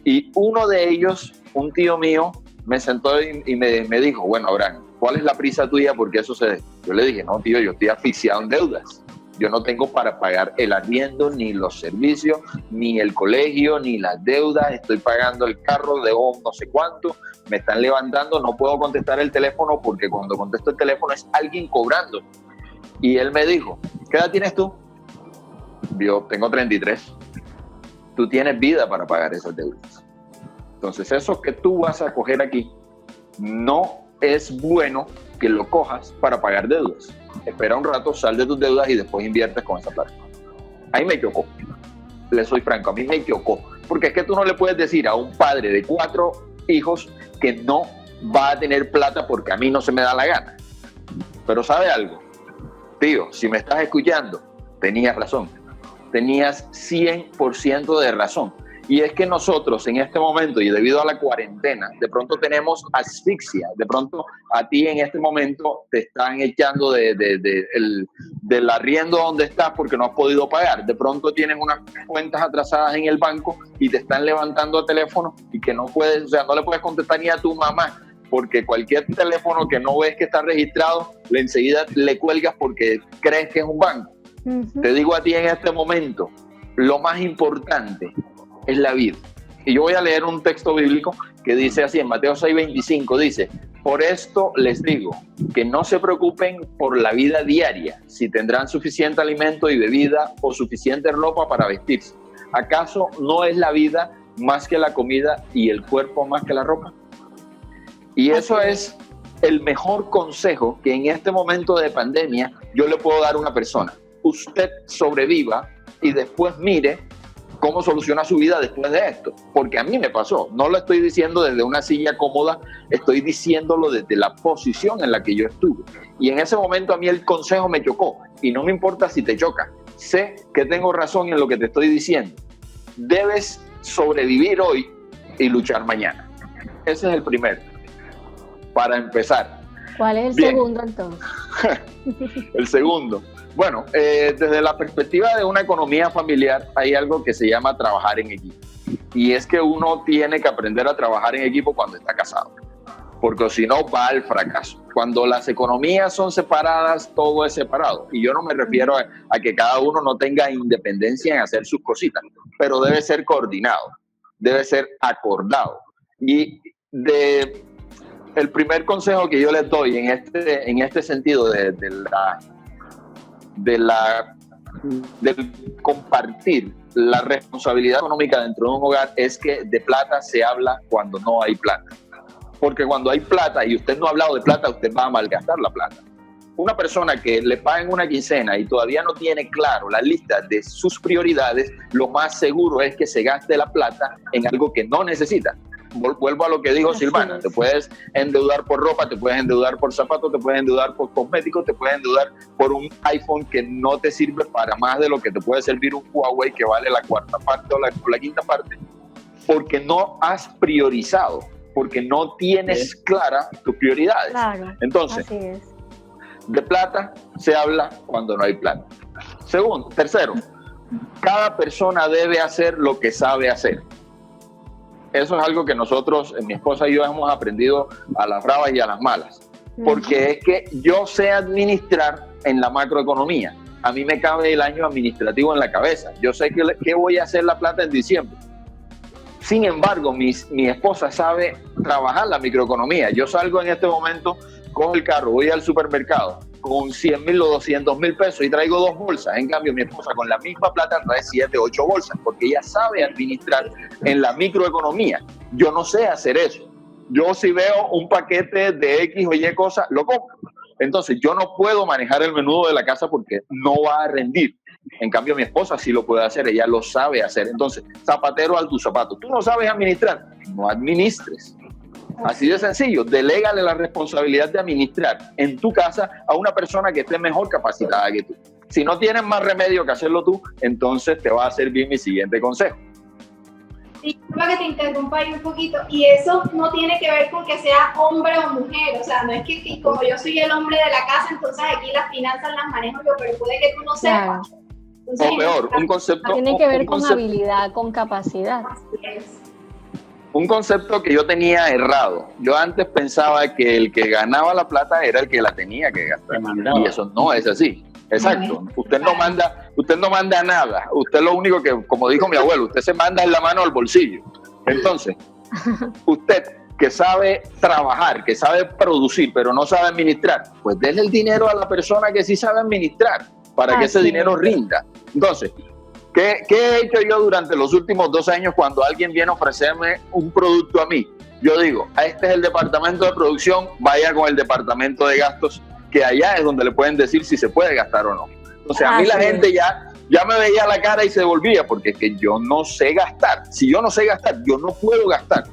Y uno de ellos, un tío mío, me sentó y me dijo, bueno, Abraham, ¿cuál es la prisa tuya? Porque eso se... Yo le dije, no, tío, yo estoy asfixiado en deudas. Yo no tengo para pagar el arriendo, ni los servicios, ni el colegio, ni las deudas. Estoy pagando el carro, debo no sé cuánto. Me están levantando, no puedo contestar el teléfono porque cuando contesto el teléfono es alguien cobrando. Y él me dijo, ¿qué edad tienes tú? Yo tengo 33. Tú tienes vida para pagar esas deudas. Entonces, eso que tú vas a coger aquí no es bueno que lo cojas para pagar deudas. Espera un rato, sal de tus deudas y después inviertes con esa plata. A mí me chocó. Le soy franco, a mí me chocó. Porque es que tú no le puedes decir a un padre de 4 hijos que no va a tener plata porque a mí no se me da la gana. Pero ¿sabe algo? Tío, si me estás escuchando, tenías razón. Tenías 100% de razón. Y es que nosotros en este momento, y debido a la cuarentena, de pronto tenemos asfixia. De pronto a ti en este momento te están echando del arriendo donde estás porque no has podido pagar. De pronto tienes unas cuentas atrasadas en el banco y te están levantando el teléfono y que no puedes, o sea, no le puedes contestar ni a tu mamá, porque cualquier teléfono que no ves que está registrado, enseguida le cuelgas porque crees que es un banco. Uh-huh. Te digo a ti en este momento, lo más importante es la vida. Y yo voy a leer un texto bíblico que dice así, en Mateo 6:25, dice, por esto les digo, que no se preocupen por la vida diaria, si tendrán suficiente alimento y bebida o suficiente ropa para vestirse. ¿Acaso no es la vida más que la comida y el cuerpo más que la ropa? Y eso es el mejor consejo que en este momento de pandemia yo le puedo dar a una persona. Usted sobreviva y después mire cómo soluciona su vida después de esto. Porque a mí me pasó. No lo estoy diciendo desde una silla cómoda, estoy diciéndolo desde la posición en la que yo estuve. Y en ese momento a mí el consejo me chocó. Y no me importa si te choca. Sé que tengo razón en lo que te estoy diciendo. Debes sobrevivir hoy y luchar mañana. Ese es el primero. Para empezar. ¿Cuál es el segundo entonces? El segundo. Bueno, desde la perspectiva de una economía familiar hay algo que se llama trabajar en equipo. Y es que uno tiene que aprender a trabajar en equipo cuando está casado, porque si no va al fracaso. Cuando las economías son separadas, todo es separado. Y yo no me refiero a que cada uno no tenga independencia en hacer sus cositas, pero debe ser coordinado, debe ser acordado. Y el primer consejo que yo les doy en este sentido del compartir la responsabilidad económica dentro de un hogar es que de plata se habla cuando no hay plata. Porque cuando hay plata y usted no ha hablado de plata, usted va a malgastar la plata. Una persona que le paguen una quincena y todavía no tiene claro la lista de sus prioridades, lo más seguro es que se gaste la plata en algo que no necesita. Vuelvo a lo que dijo Silvana, te puedes endeudar por ropa, te puedes endeudar por zapatos, te puedes endeudar por cosméticos, te puedes endeudar por un iPhone que no te sirve para más de lo que te puede servir un Huawei que vale la 4ª parte o la 5ª parte, porque no has priorizado. porque no tienes clara tus prioridades. Claro, Entonces, así es. de plata se habla cuando no hay plata. Tercero, cada persona debe hacer lo que sabe hacer. Eso es algo que nosotros, mi esposa y yo, hemos aprendido a las bravas y a las malas. Porque es que yo sé administrar en la macroeconomía. A mí me cabe el año administrativo en la cabeza. Yo sé que voy a hacer la plata en diciembre. Sin embargo, mi esposa sabe trabajar la microeconomía. Yo salgo en este momento, cojo el carro, voy al supermercado con 100,000 o 200,000 pesos y traigo 2 bolsas. En cambio, mi esposa con la misma plata trae 7, 8 bolsas, porque ella sabe administrar en la microeconomía. Yo no sé hacer eso. Yo si veo un paquete de X o Y cosas, lo compro. Entonces, yo no puedo manejar el menudo de la casa porque no va a rendir. En cambio, mi esposa sí lo puede hacer, ella lo sabe hacer. Entonces, zapatero a tus zapatos. Tú no sabes administrar, no administres. Así de sencillo, delégale la responsabilidad de administrar en tu casa a una persona que esté mejor capacitada que tú. Si no tienes más remedio que hacerlo tú, entonces te va a servir mi siguiente consejo. Disculpa que te interrumpa ahí un poquito, y eso no tiene que ver con que sea hombre o mujer, o sea, no es que como yo soy el hombre de la casa, entonces aquí las finanzas las manejo yo, pero puede que tú no sepas. Entonces, o peor, un concepto... Tiene que ver con habilidad, con capacidad. Un concepto que yo tenía errado. Yo antes pensaba que el que ganaba la plata era el que la tenía que gastar. Y eso no es así. Exacto. Usted no manda nada. Usted lo único que, como dijo mi abuelo, usted se manda en la mano al bolsillo. Entonces, usted que sabe trabajar, que sabe producir, pero no sabe administrar, pues déle el dinero a la persona que sí sabe administrar para que ese dinero rinda. Entonces, ¿qué he hecho yo durante los últimos 2 años cuando alguien viene a ofrecerme un producto a mí? Yo digo, este es el departamento de producción, vaya con el departamento de gastos, que allá es donde le pueden decir si se puede gastar o no. Entonces, a mí la gente ya me veía la cara y se devolvía, porque es que yo no sé gastar. Si yo no sé gastar, yo no puedo gastar.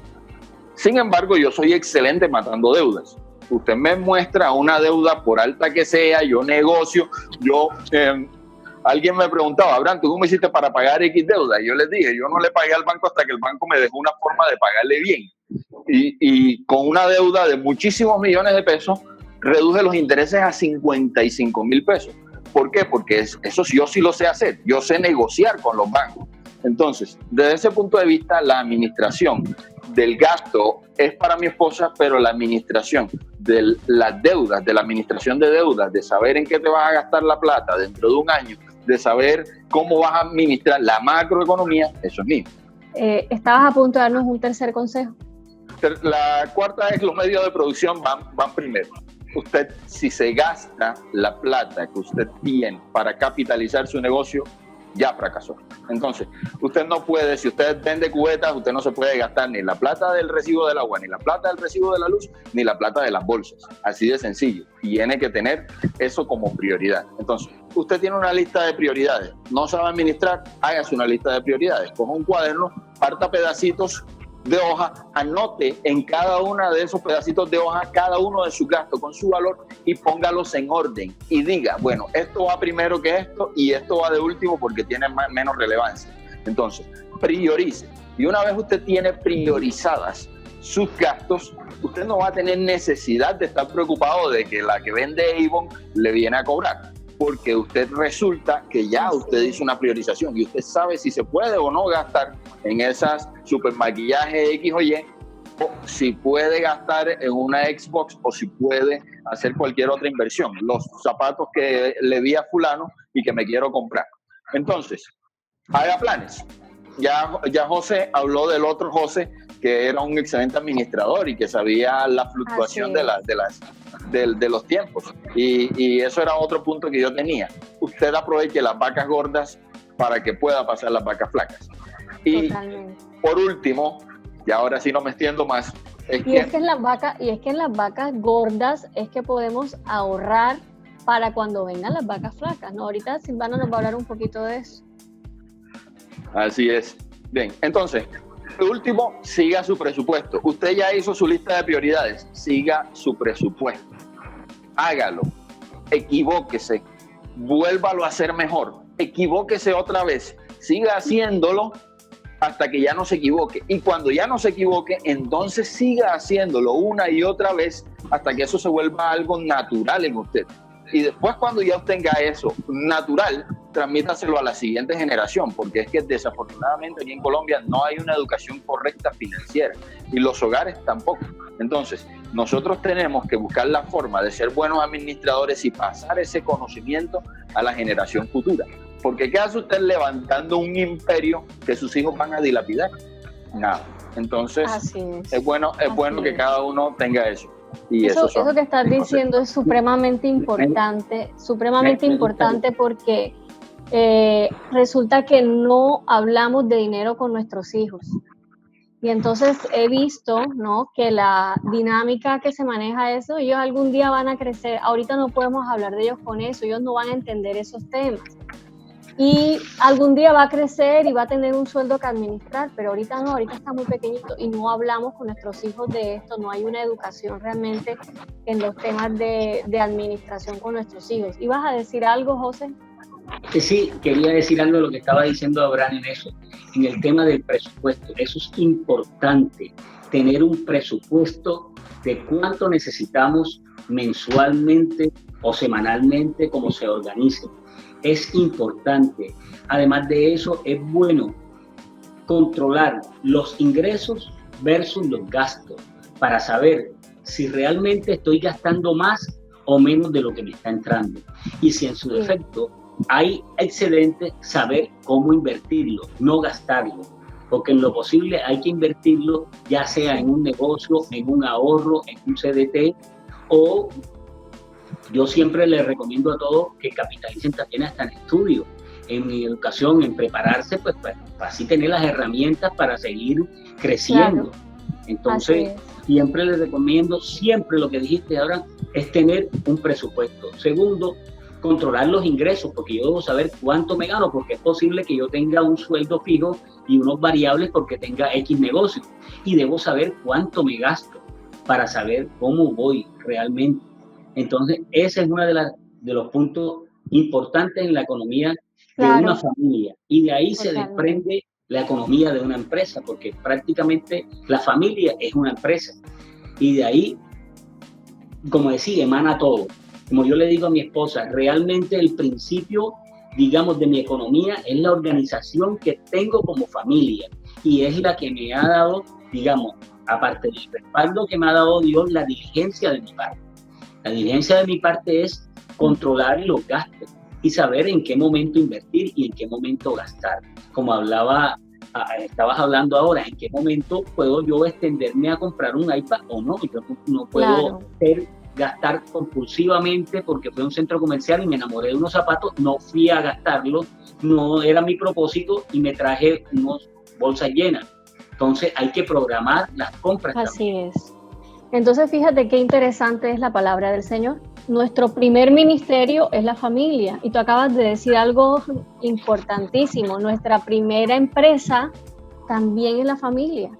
Sin embargo, yo soy excelente matando deudas. Usted me muestra una deuda, por alta que sea, yo negocio, alguien me preguntaba, Abraham, ¿tú cómo hiciste para pagar X deuda? Y yo les dije, yo no le pagué al banco hasta que el banco me dejó una forma de pagarle bien. Y con una deuda de muchísimos millones de pesos, reduje los intereses a 55,000 pesos. ¿Por qué? Porque eso yo sí lo sé hacer. Yo sé negociar con los bancos. Entonces, desde ese punto de vista, la administración del gasto es para mi esposa, pero la administración de las deudas, de la administración de deudas, de saber en qué te vas a gastar la plata dentro de un año, de saber cómo vas a administrar la macroeconomía, eso es mío. Estabas a punto de darnos un tercer consejo. La cuarta es los medios de producción van primero. Usted, si se gasta la plata que usted tiene para capitalizar su negocio, ya fracasó. Entonces, usted no puede, si usted vende cubetas, usted no se puede gastar ni la plata del recibo del agua, ni la plata del recibo de la luz, ni la plata de las bolsas. Así de sencillo. Tiene que tener eso como prioridad. Entonces, usted tiene una lista de prioridades. No sabe administrar, hágase una lista de prioridades. Coja un cuaderno, parta pedacitos de hoja, anote en cada uno de esos pedacitos de hoja cada uno de sus gastos con su valor y póngalos en orden y diga, bueno, esto va primero que esto y esto va de último porque tiene menos relevancia. Entonces, priorice. Y una vez usted tiene priorizadas sus gastos, usted no va a tener necesidad de estar preocupado de que la que vende Avon le viene a cobrar, porque usted resulta que ya usted hizo una priorización y usted sabe si se puede o no gastar en esas super maquillajes X o Y, o si puede gastar en una Xbox o si puede hacer cualquier otra inversión, los zapatos que le vi a fulano y que me quiero comprar. Entonces, haga planes. Ya José habló del otro José, que era un excelente administrador y que sabía la fluctuación de los tiempos. Y eso era otro punto que yo tenía. Usted aproveche las vacas gordas para que pueda pasar las vacas flacas. Y totalmente. Por último, y ahora sí no me extiendo más, es que en las vacas gordas es que podemos ahorrar para cuando vengan las vacas flacas, ¿no? Ahorita Silvana nos va a hablar un poquito de eso. Así es. Bien, entonces, por último, siga su presupuesto. Usted ya hizo su lista de prioridades, siga su presupuesto. Hágalo, equivóquese, vuélvalo a hacer mejor, equivóquese otra vez, siga haciéndolo hasta que ya no se equivoque. Y cuando ya no se equivoque, entonces siga haciéndolo una y otra vez hasta que eso se vuelva algo natural en usted. Y después, cuando ya usted tenga eso natural, transmítaselo a la siguiente generación, porque es que desafortunadamente aquí en Colombia no hay una educación correcta financiera y los hogares tampoco. Entonces, nosotros tenemos que buscar la forma de ser buenos administradores y pasar ese conocimiento a la generación futura. Porque ¿qué hace usted levantando un imperio que sus hijos van a dilapidar? Nada. Entonces, es bueno que cada uno tenga eso. Y eso que estás diciendo es supremamente importante porque resulta que no hablamos de dinero con nuestros hijos. Y entonces he visto, ¿no?, que la dinámica que se maneja eso, ellos algún día van a crecer. Ahorita no podemos hablar de ellos con eso, ellos no van a entender esos temas. Y algún día va a crecer y va a tener un sueldo que administrar, pero ahorita no, ahorita está muy pequeñito y no hablamos con nuestros hijos de esto, no hay una educación realmente en los temas de administración con nuestros hijos. ¿Ibas a decir algo, José? Sí, quería decir algo de lo que estaba diciendo Abraham en eso, en el tema del presupuesto. Eso es importante, tener un presupuesto de cuánto necesitamos mensualmente o semanalmente, como se organice. Es importante. Además de eso, es bueno controlar los ingresos versus los gastos para saber si realmente estoy gastando más o menos de lo que me está entrando. Y si en su defecto hay excedente, saber cómo invertirlo, no gastarlo. Porque en lo posible hay que invertirlo, ya sea en un negocio, en un ahorro, en un CDT, o yo siempre les recomiendo a todos que capitalicen también hasta en estudio, en educación, en prepararse, pues para así tener las herramientas para seguir creciendo. Claro. Entonces, siempre les recomiendo, siempre lo que dijiste ahora, es tener un presupuesto. Segundo, controlar los ingresos, porque yo debo saber cuánto me gano, porque es posible que yo tenga un sueldo fijo y unos variables porque tenga X negocio, y debo saber cuánto me gasto para saber cómo voy realmente. Entonces, ese es uno de los puntos importantes en la economía de una familia, y de ahí se desprende la economía de una empresa, porque prácticamente la familia es una empresa, y de ahí, como decía, emana todo. Como yo le digo a mi esposa, realmente el principio, digamos, de mi economía es la organización que tengo como familia, y es la que me ha dado, digamos, aparte del respaldo que me ha dado Dios, la diligencia de mi parte. La diligencia de mi parte es controlar los gastos y saber en qué momento invertir y en qué momento gastar. Como estabas hablando ahora, en qué momento puedo yo extenderme a comprar un iPad o no. Yo no puedo gastar compulsivamente porque fui a un centro comercial y me enamoré de unos zapatos, no fui a gastarlos, no era mi propósito y me traje unas bolsas llenas. Entonces hay que programar las compras. Así es. Entonces, fíjate qué interesante es la palabra del Señor. Nuestro primer ministerio es la familia. Y tú acabas de decir algo importantísimo. Nuestra primera empresa también es la familia.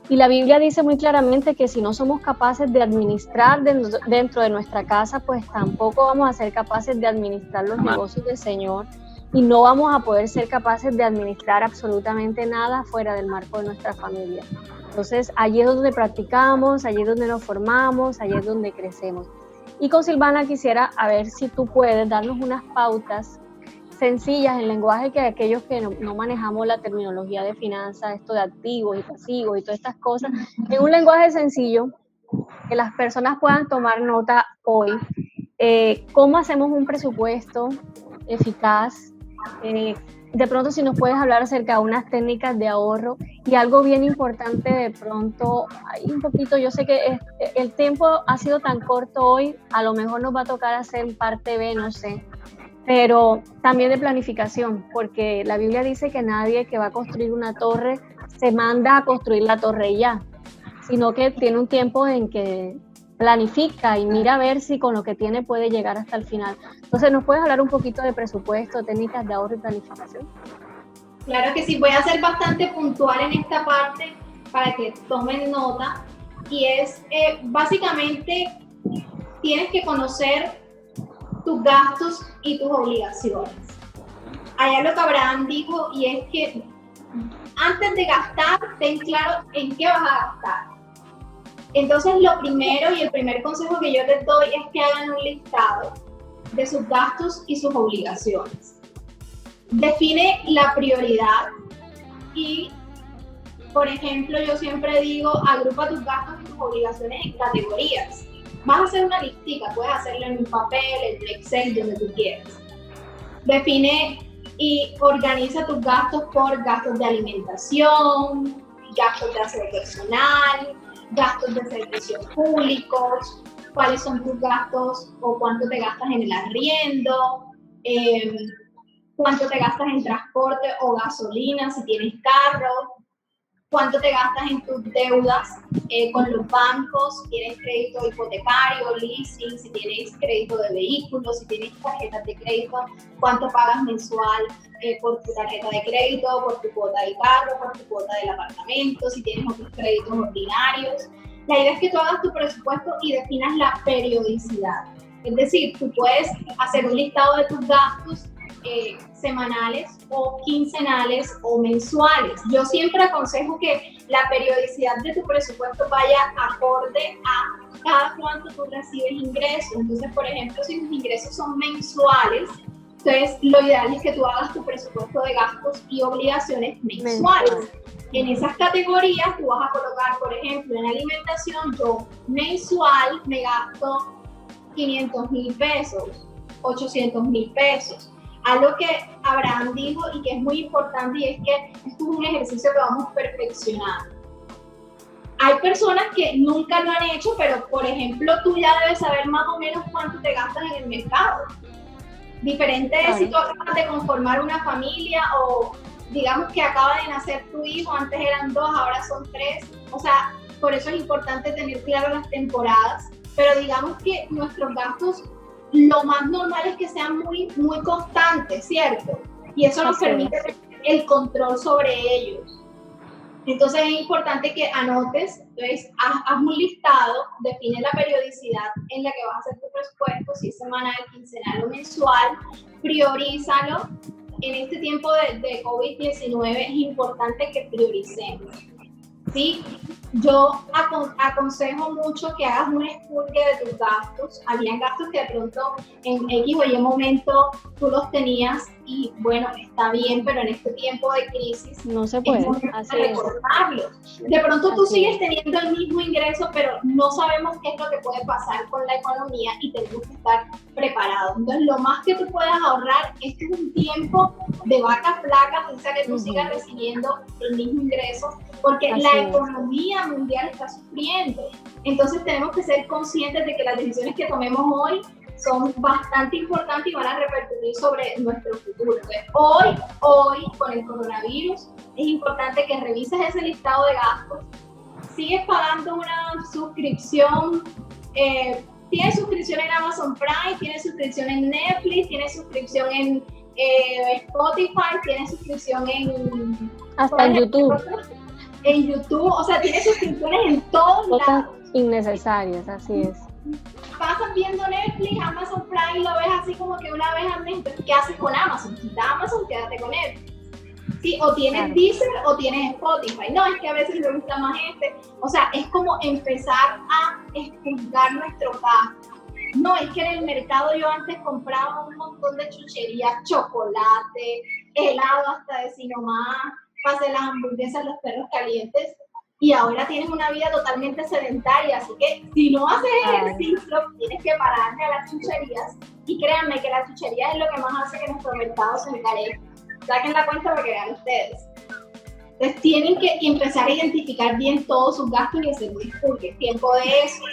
Y la Biblia dice muy claramente que si no somos capaces de administrar dentro de nuestra casa, pues tampoco vamos a ser capaces de administrar los negocios del Señor. Y no vamos a poder ser capaces de administrar absolutamente nada fuera del marco de nuestra familia. Entonces, allí es donde practicamos, allí es donde nos formamos, allí es donde crecemos. Y con Silvana quisiera a ver si tú puedes darnos unas pautas sencillas en lenguaje que aquellos que no manejamos la terminología de finanzas, esto de activos y pasivos y todas estas cosas, en un lenguaje sencillo, que las personas puedan tomar nota hoy. ¿Cómo hacemos un presupuesto eficaz? De pronto, si nos puedes hablar acerca de unas técnicas de ahorro y algo bien importante, de pronto, hay un poquito, yo sé que el tiempo ha sido tan corto hoy, a lo mejor nos va a tocar hacer parte B, no sé, pero también de planificación, porque la Biblia dice que nadie que va a construir una torre se manda a construir la torre y ya, sino que tiene un tiempo en que planifica y mira a ver si con lo que tiene puede llegar hasta el final. Entonces, ¿nos puedes hablar un poquito de presupuesto, técnicas de ahorro y planificación? Claro que sí, voy a ser bastante puntual en esta parte para que tomen nota, y es básicamente tienes que conocer tus gastos y tus obligaciones. Hay algo que Abraham dijo, y es que antes de gastar, ten claro en qué vas a gastar. Entonces, lo primero y el primer consejo que yo les doy es que hagan un listado de sus gastos y sus obligaciones. Define la prioridad y, por ejemplo, yo siempre digo, agrupa tus gastos y tus obligaciones en categorías. Vas a hacer una listica, puedes hacerlo en un papel, en un Excel, donde tú quieras. Define y organiza tus gastos por gastos de alimentación, gastos de aseo personal, gastos de servicios públicos, cuáles son tus gastos o cuánto te gastas en el arriendo, cuánto te gastas en transporte o gasolina si tienes carro, cuánto te gastas en tus deudas con los bancos, si tienes crédito hipotecario, leasing, si tienes crédito de vehículos, si tienes tarjetas de crédito, cuánto pagas mensual por tu tarjeta de crédito, por tu cuota del carro, por tu cuota del apartamento, si tienes otros créditos ordinarios. La idea es que tú hagas tu presupuesto y definas la periodicidad. Es decir, tú puedes hacer un listado de tus gastos semanales o quincenales o mensuales. Yo siempre aconsejo que la periodicidad de tu presupuesto vaya acorde a cada cuánto tú recibes ingresos. Entonces, por ejemplo, si tus ingresos son mensuales, entonces lo ideal es que tú hagas tu presupuesto de gastos y obligaciones mensuales. En esas categorías tú vas a colocar, por ejemplo, en alimentación, yo mensual me gasto 500,000 pesos, 800,000 pesos. Algo que Abraham dijo y que es muy importante, y es que esto es un ejercicio que vamos perfeccionando. Hay personas que nunca lo han hecho, pero por ejemplo tú ya debes saber más o menos cuánto te gastas en el mercado. Diferente es si tú acabas de conformar una familia o digamos que acaba de nacer tu hijo, antes eran 2, ahora son 3. O sea, por eso es importante tener claro las temporadas, pero digamos que nuestros gastos lo más normal es que sean muy, muy constantes, ¿cierto? Y eso nos permite tener el control sobre ellos. Entonces es importante que anotes, entonces haz un listado, define la periodicidad en la que vas a hacer tu presupuesto, si es semanal, quincenal o mensual, priorízalo. En este tiempo de COVID-19 es importante que prioricemos, ¿sí? Yo aconsejo mucho que hagas un estudio de tus gastos. Habían gastos que de pronto en X o Y momento tú los tenías y bueno, está bien, pero en este tiempo de crisis no se puede, así recortarlos. De pronto tú sigues teniendo el mismo ingreso, pero no sabemos qué es lo que puede pasar con la economía y tenemos que estar preparados. Entonces, lo más que tú puedas ahorrar, este es un tiempo de vacas flacas, o sea que tú sigas recibiendo el mismo ingreso, porque la economía mundial está sufriendo. Entonces tenemos que ser conscientes de que las decisiones que tomemos hoy son bastante importantes y van a repercutir sobre nuestro futuro. Entonces, hoy con el coronavirus es importante que revises ese listado de gastos. Sigues pagando una suscripción, tienes suscripción en Amazon Prime, tienes suscripción en Netflix, tienes suscripción en Spotify, tienes suscripción en... hasta en YouTube. En YouTube, o sea, tienes suscripciones en todos lados. Innecesarias, así es. Pasas viendo Netflix, Amazon Prime, lo ves así como que una vez al mes. ¿Qué haces con Amazon? Quita Amazon, quédate con Netflix. Sí, o tienes Deezer o tienes Spotify. No, es que a veces me gusta más O sea, es como empezar a juzgar nuestro gasto. No, es que en el mercado yo antes compraba un montón de chucherías, chocolate, helado hasta decir nomás, pasé las hamburguesas, los perros calientes, y ahora tienes una vida totalmente sedentaria, así que si no haces ejercicio, tienes que pararle a las chucherías, y créanme que la chuchería es lo que más hace que nuestro mercado se encarezca. Saquen la cuenta para que vean ustedes. Entonces tienen que empezar a identificar bien todos sus gastos y hacer un estudio, tiempo de eso.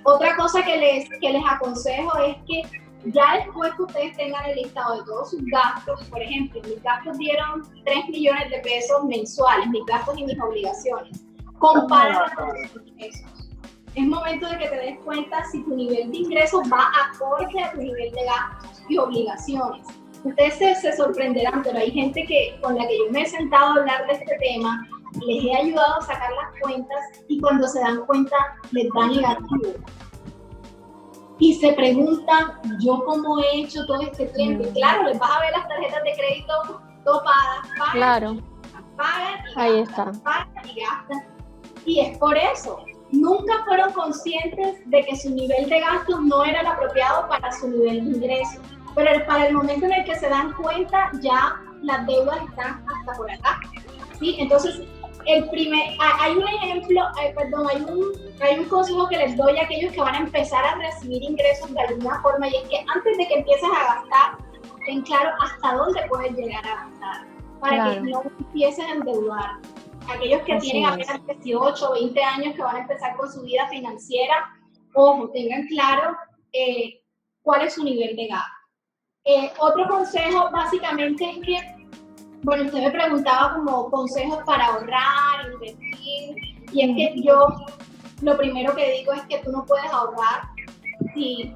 Otra cosa que les aconsejo es que ya después que ustedes tengan el listado de todos sus gastos, por ejemplo, mis gastos dieron 3 millones de pesos mensuales, mis gastos y mis obligaciones, compáralo con tus ingresos. Es momento de que te des cuenta si tu nivel de ingresos va acorde a tu nivel de gastos y obligaciones. Ustedes se sorprenderán, pero hay gente con la que yo me he sentado a hablar de este tema, les he ayudado a sacar las cuentas y cuando se dan cuenta les da negativo. Y se preguntan, ¿yo cómo he hecho todo este tiempo? Claro, les vas a ver las tarjetas de crédito topadas, pagan Ahí está. Pagan y gastan. Y es por eso. Nunca fueron conscientes de que su nivel de gastos no era el apropiado para su nivel de ingreso. Pero para el momento en el que se dan cuenta, ya las deudas están hasta por acá. ¿Sí? Entonces, hay un ejemplo, hay un consejo que les doy a aquellos que van a empezar a recibir ingresos de alguna forma, y es que antes de que empieces a gastar, ten claro hasta dónde puedes llegar a gastar, para que no empiecen a endeudar. Aquellos que tienen apenas 18 o 20 años que van a empezar con su vida financiera, ojo, tengan claro cuál es su nivel de gasto. Otro consejo básicamente es que, bueno, usted me preguntaba como consejos para ahorrar, invertir, y es que yo lo primero que digo es que tú no puedes ahorrar si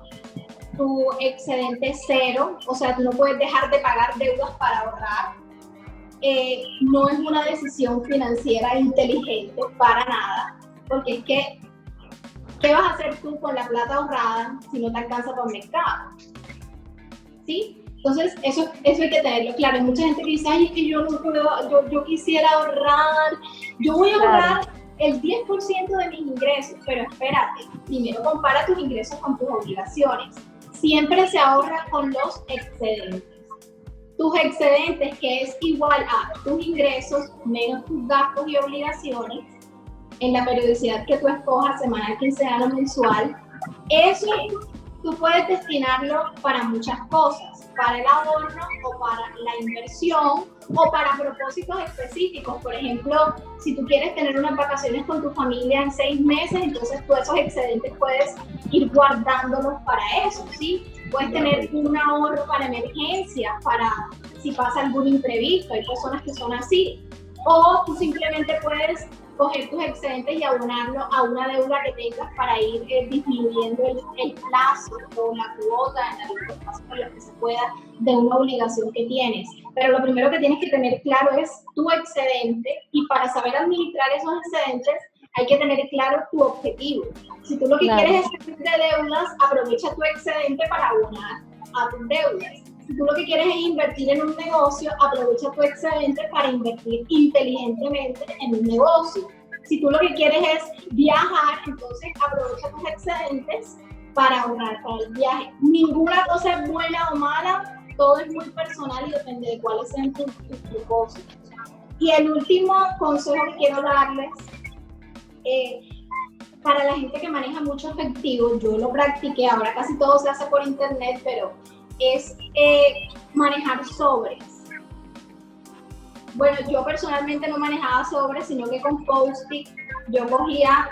tu excedente es cero, o sea, tú no puedes dejar de pagar deudas para ahorrar. No es una decisión financiera inteligente para nada, porque es que, ¿qué vas a hacer tú con la plata ahorrada si no te alcanza para el mercado? ¿Sí? Entonces, eso hay que tenerlo claro. Hay mucha gente que dice, ay, es que yo no puedo, yo quisiera ahorrar, yo voy a ahorrar el 10% de mis ingresos, pero espérate, primero compara tus ingresos con tus obligaciones. Siempre se ahorra con los excedentes. Tus excedentes, que es igual a tus ingresos menos tus gastos y obligaciones, en la periodicidad que tú escojas, semanal, quincenal o mensual, eso tú puedes destinarlo para muchas cosas, para el ahorro o para la inversión o para propósitos específicos. Por ejemplo, si tú quieres tener unas vacaciones con tu familia en 6 meses, entonces tú esos excedentes puedes ir guardándolos para eso, ¿sí? Puedes tener un ahorro para emergencias, para si pasa algún imprevisto, hay personas que son así. O tú simplemente puedes coger tus excedentes y abonarlo a una deuda que tengas para ir disminuyendo el plazo o la cuota en el plazo por lo que se pueda de una obligación que tienes. Pero lo primero que tienes que tener claro es tu excedente, y para saber administrar esos excedentes hay que tener claro tu objetivo. Si tú lo que quieres es salir de deudas, aprovecha tu excedente para abonar a tus deudas. Si tú lo que quieres es invertir en un negocio, aprovecha tu excedente para invertir inteligentemente en un negocio. Si tú lo que quieres es viajar, entonces aprovecha tus excedentes para ahorrar para el viaje. Ninguna cosa es buena o mala, todo es muy personal y depende de cuáles sean tus propósitos. Y el último consejo que quiero darles, para la gente que maneja mucho efectivo, yo lo practiqué, ahora casi todo se hace por internet, pero es manejar sobres. Bueno, yo personalmente no manejaba sobres, sino que con Post-it yo cogía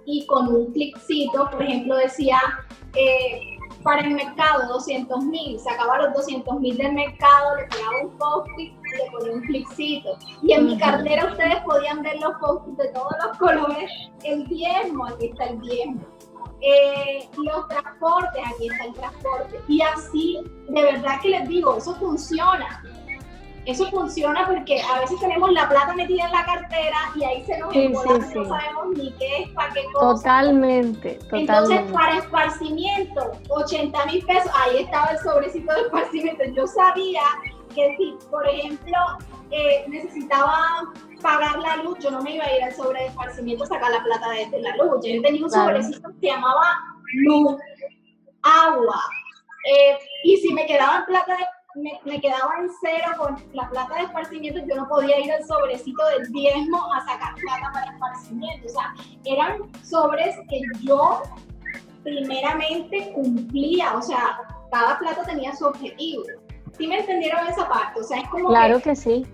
y con un cliccito, por ejemplo, decía para el mercado 200,000, sacaba los 200,000 del mercado, le pegaba un Post-it y le ponía un cliccito. Y en mi cartera ustedes podían ver los Post-it de todos los colores, el diezmo, aquí está el diezmo. Los transportes, aquí está el transporte, y así, de verdad que les digo, eso funciona porque a veces tenemos la plata metida en la cartera y ahí se nos embola, no sabemos ni qué es, para qué cosa. Totalmente. Entonces, para esparcimiento, 80,000 pesos, ahí estaba el sobrecito de esparcimiento. Yo sabía que si, por ejemplo, necesitaba pagar la luz, yo no me iba a ir al sobre de esparcimiento a sacar la plata de la luz. Yo tenía un sobrecito que se llamaba luz, agua, y si me quedaba plata me quedaba en cero con la plata de esparcimiento, yo no podía ir al sobrecito del diezmo a sacar plata para esparcimiento. O sea, eran sobres que yo primeramente cumplía, o sea, cada plata tenía su objetivo. ¿Sí me entendieron esa parte? O sea, es como claro que sí.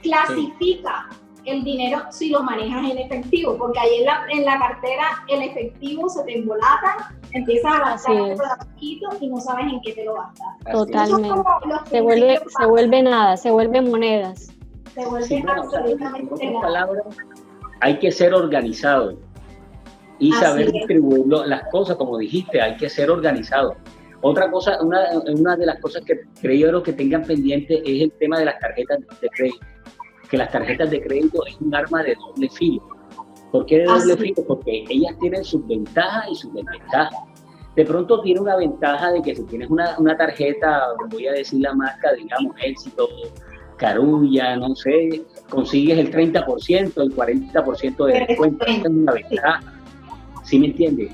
Clasifica el dinero si lo manejas en efectivo, porque ahí en la cartera el efectivo se te embolata, empiezas a gastar poquito y no sabes en qué te lo gastas. Totalmente. Se vuelve nada, se vuelve monedas. Se vuelve absolutamente nada. Palabras, hay que ser organizado y saber distribuir las cosas, como dijiste, hay que ser organizado. Otra cosa, una de las cosas que creo que tengan pendiente es el tema de las tarjetas de crédito. Que las tarjetas de crédito es un arma de doble filo. ¿Por qué de doble filo? Porque ellas tienen sus ventajas y sus desventajas. De pronto tiene una ventaja de que si tienes una tarjeta, voy a decir la marca, digamos, Éxito, Carulla, no sé, consigues el 30%, el 40% de descuento. Esa es una ventaja. ¿Sí me entiendes?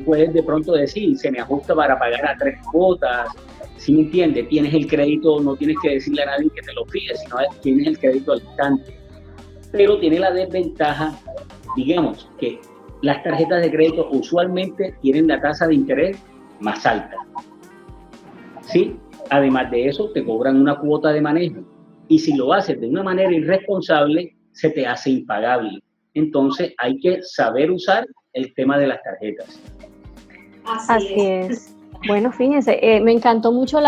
Puedes de pronto decir, se me ajusta para pagar a 3 cuotas. ¿Sí me entiendes? Tienes el crédito, no tienes que decirle a nadie que te lo fíes, sino tienes el crédito al instante. Pero tiene la desventaja, digamos, que las tarjetas de crédito usualmente tienen la tasa de interés más alta. ¿Sí? Además de eso, te cobran una cuota de manejo. Y si lo haces de una manera irresponsable, se te hace impagable. Entonces, hay que saber usar el tema de las tarjetas. Así es. Bueno, fíjense, me encantó mucho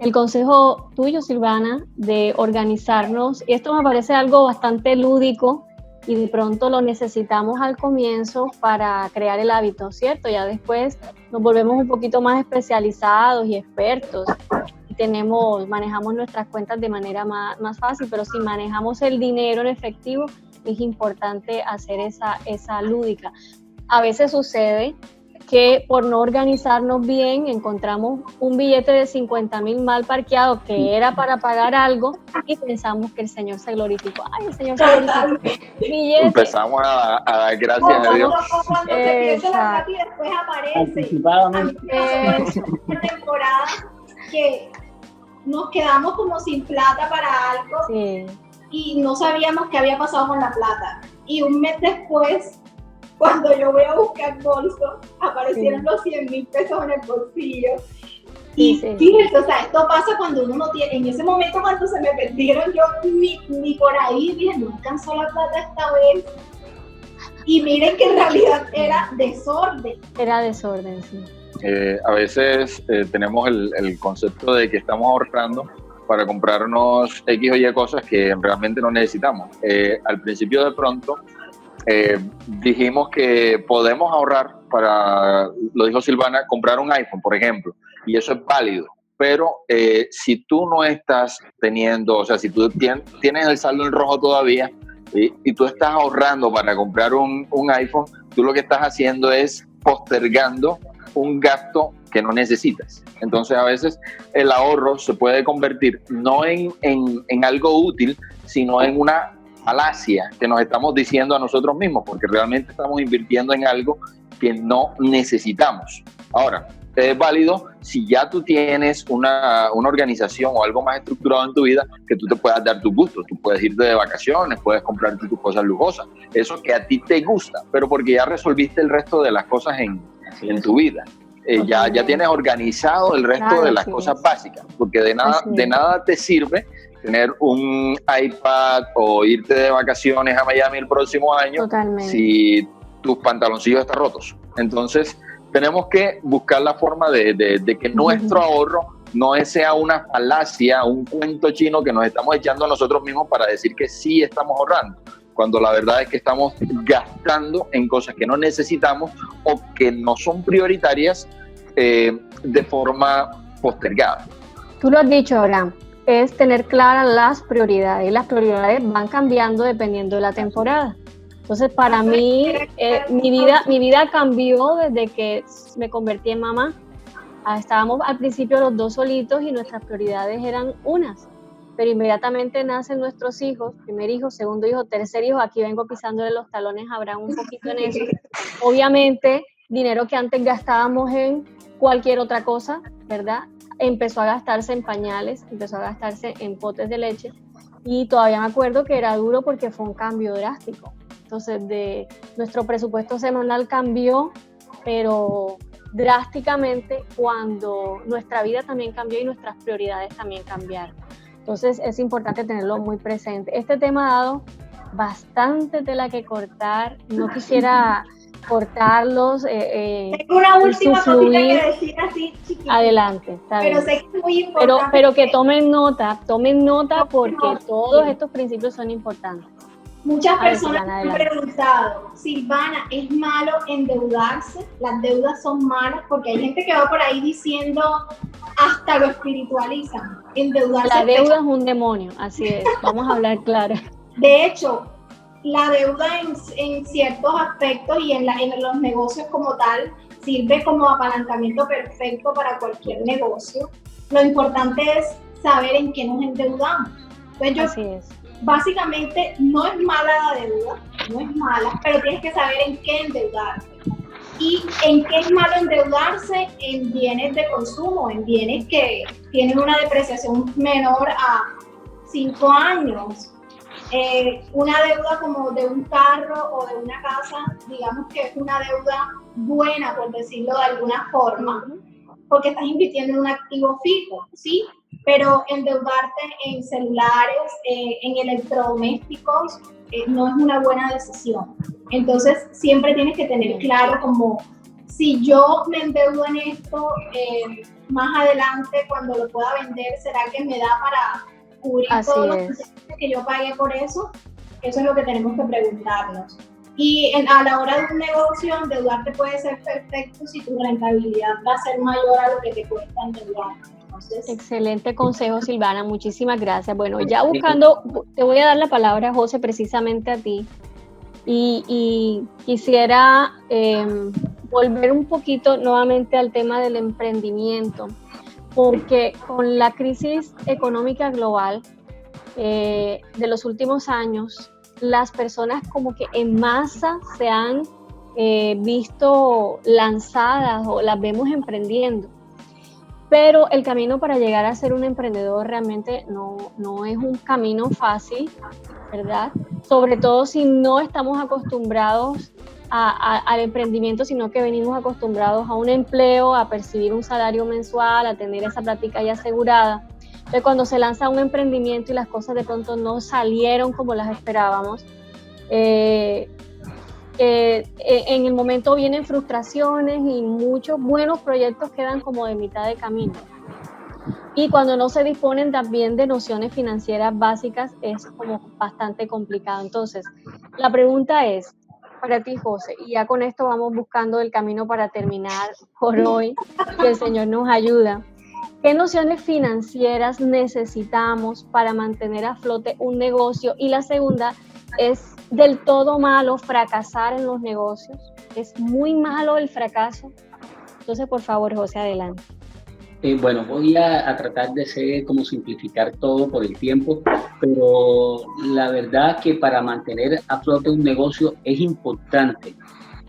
el consejo tuyo, Silvana, de organizarnos. Esto me parece algo bastante lúdico y de pronto lo necesitamos al comienzo para crear el hábito, ¿cierto? Ya después nos volvemos un poquito más especializados y expertos y manejamos nuestras cuentas de manera más fácil, pero si manejamos el dinero en efectivo, es importante hacer esa lúdica. A veces sucede que por no organizarnos bien encontramos un billete de 50,000 mal parqueado que era para pagar algo y pensamos que el Señor se glorificó. ¡Ay, el Señor se glorificó! Billete. Empezamos a dar gracias a Dios. Cuando se pierde la plata y después aparece. Anticipadamente. Una temporada que nos quedamos como sin plata para algo, Sí. Y no sabíamos qué había pasado con la plata. Y un mes después, cuando yo voy a buscar bolso, aparecieron los 100,000 pesos en el bolsillo. Y fíjense, o sea, esto pasa cuando uno no tiene, en ese momento cuando se me perdieron, yo ni por ahí dije, no alcanzó la plata esta vez. Y miren que en realidad era desorden. Era desorden, sí. A veces tenemos el concepto de que estamos ahorrando para comprarnos X o Y cosas que realmente no necesitamos. Al principio de pronto dijimos que podemos ahorrar para, lo dijo Silvana, comprar un iPhone, por ejemplo, y eso es válido. Pero si tú no estás teniendo, o sea, si tú tienes el saldo en rojo todavía y tú estás ahorrando para comprar un iPhone, tú lo que estás haciendo es postergando un gasto que no necesitas. Entonces a veces el ahorro se puede convertir no en algo útil, sino en una falacia que nos estamos diciendo a nosotros mismos, porque realmente estamos invirtiendo en algo que no necesitamos. Ahora, es válido si ya tú tienes una organización o algo más estructurado en tu vida, que tú te puedas dar tus gustos. Tú puedes irte de vacaciones, puedes comprarte tus cosas lujosas, eso que a ti te gusta, pero porque ya resolviste el resto de las cosas en tu vida. Ya tienes organizado el resto de las cosas básicas, porque de nada te sirve tener un iPad o irte de vacaciones a Miami el próximo año si tus pantaloncillos están rotos. Entonces tenemos que buscar la forma de que nuestro ahorro no sea una falacia, un cuento chino que nos estamos echando a nosotros mismos para decir que sí estamos ahorrando, cuando la verdad es que estamos gastando en cosas que no necesitamos o que no son prioritarias de forma postergada. Tú lo has dicho, Abraham, es tener claras las prioridades. Las prioridades van cambiando dependiendo de la temporada. Entonces, para mí, mi vida cambió desde que me convertí en mamá. Estábamos al principio los dos solitos y nuestras prioridades eran unas. Pero inmediatamente nacen nuestros hijos, primer hijo, segundo hijo, tercer hijo, aquí vengo pisándole los talones a Abraham un poquito en eso. Obviamente, dinero que antes gastábamos en cualquier otra cosa, ¿verdad? Empezó a gastarse en pañales, empezó a gastarse en potes de leche y todavía me acuerdo que era duro porque fue un cambio drástico. Entonces, nuestro presupuesto semanal cambió, pero drásticamente cuando nuestra vida también cambió y nuestras prioridades también cambiaron. Entonces es importante tenerlo muy presente. Este tema ha dado bastante tela que cortar. No quisiera cortarlos. Tengo una última cosita que decir así, chiquita. Adelante, está pero bien. sé que es muy importante. Pero que tomen nota porque todos estos principios son importantes. Muchas personas me han preguntado, Silvana, ¿es malo endeudarse? Las deudas son malas, porque hay gente que va por ahí diciendo, hasta lo espiritualizan. Endeudarse. La deuda es un demonio, así es, vamos a hablar claro. De hecho, la deuda en ciertos aspectos y en los negocios como tal, sirve como apalancamiento perfecto para cualquier negocio. Lo importante es saber en qué nos endeudamos. Entonces así es. básicamente no es mala la deuda, no es mala, pero tienes que saber en qué endeudarte. ¿Y en qué es malo endeudarse? En bienes de consumo, en bienes que tienen una depreciación menor a 5 años. Una deuda como de un carro o de una casa, digamos que es una deuda buena, por decirlo de alguna forma, porque estás invirtiendo en un activo fijo, ¿sí? Pero endeudarte en celulares, en electrodomésticos, no es una buena decisión. Entonces, siempre tienes que tener claro como, si yo me endeudo en esto, más adelante, cuando lo pueda vender, ¿será que me da para cubrir todos los intereses que yo pagué por eso? Eso es lo que tenemos que preguntarnos. Y a la hora de un negocio, endeudarte puede ser perfecto si tu rentabilidad va a ser mayor a lo que te cuesta endeudarte. Entonces, excelente consejo, Silvana, muchísimas gracias. Bueno, ya buscando, te voy a dar la palabra, José, precisamente a ti. Y quisiera volver un poquito nuevamente al tema del emprendimiento, porque con la crisis económica global de los últimos años, las personas como que en masa se han visto lanzadas o las vemos emprendiendo. Pero el camino para llegar a ser un emprendedor realmente no es un camino fácil, ¿verdad? Sobre todo si no estamos acostumbrados al emprendimiento, sino que venimos acostumbrados a un empleo, a percibir un salario mensual, a tener esa práctica ya asegurada. Entonces, cuando se lanza un emprendimiento y las cosas de pronto no salieron como las esperábamos, en el momento vienen frustraciones y muchos buenos proyectos quedan como de mitad de camino. Y cuando no se disponen también de nociones financieras básicas, es como bastante complicado. Entonces, la pregunta es, para ti, José, y ya con esto vamos buscando el camino para terminar por hoy, que el Señor nos ayuda. ¿Qué nociones financieras necesitamos para mantener a flote un negocio? Y la segunda, ¿es del todo malo fracasar en los negocios? ¿Es muy malo el fracaso? Entonces, por favor, José, adelante. Bueno, voy a tratar de ser como simplificar todo por el tiempo, pero la verdad que para mantener a flote un negocio es importante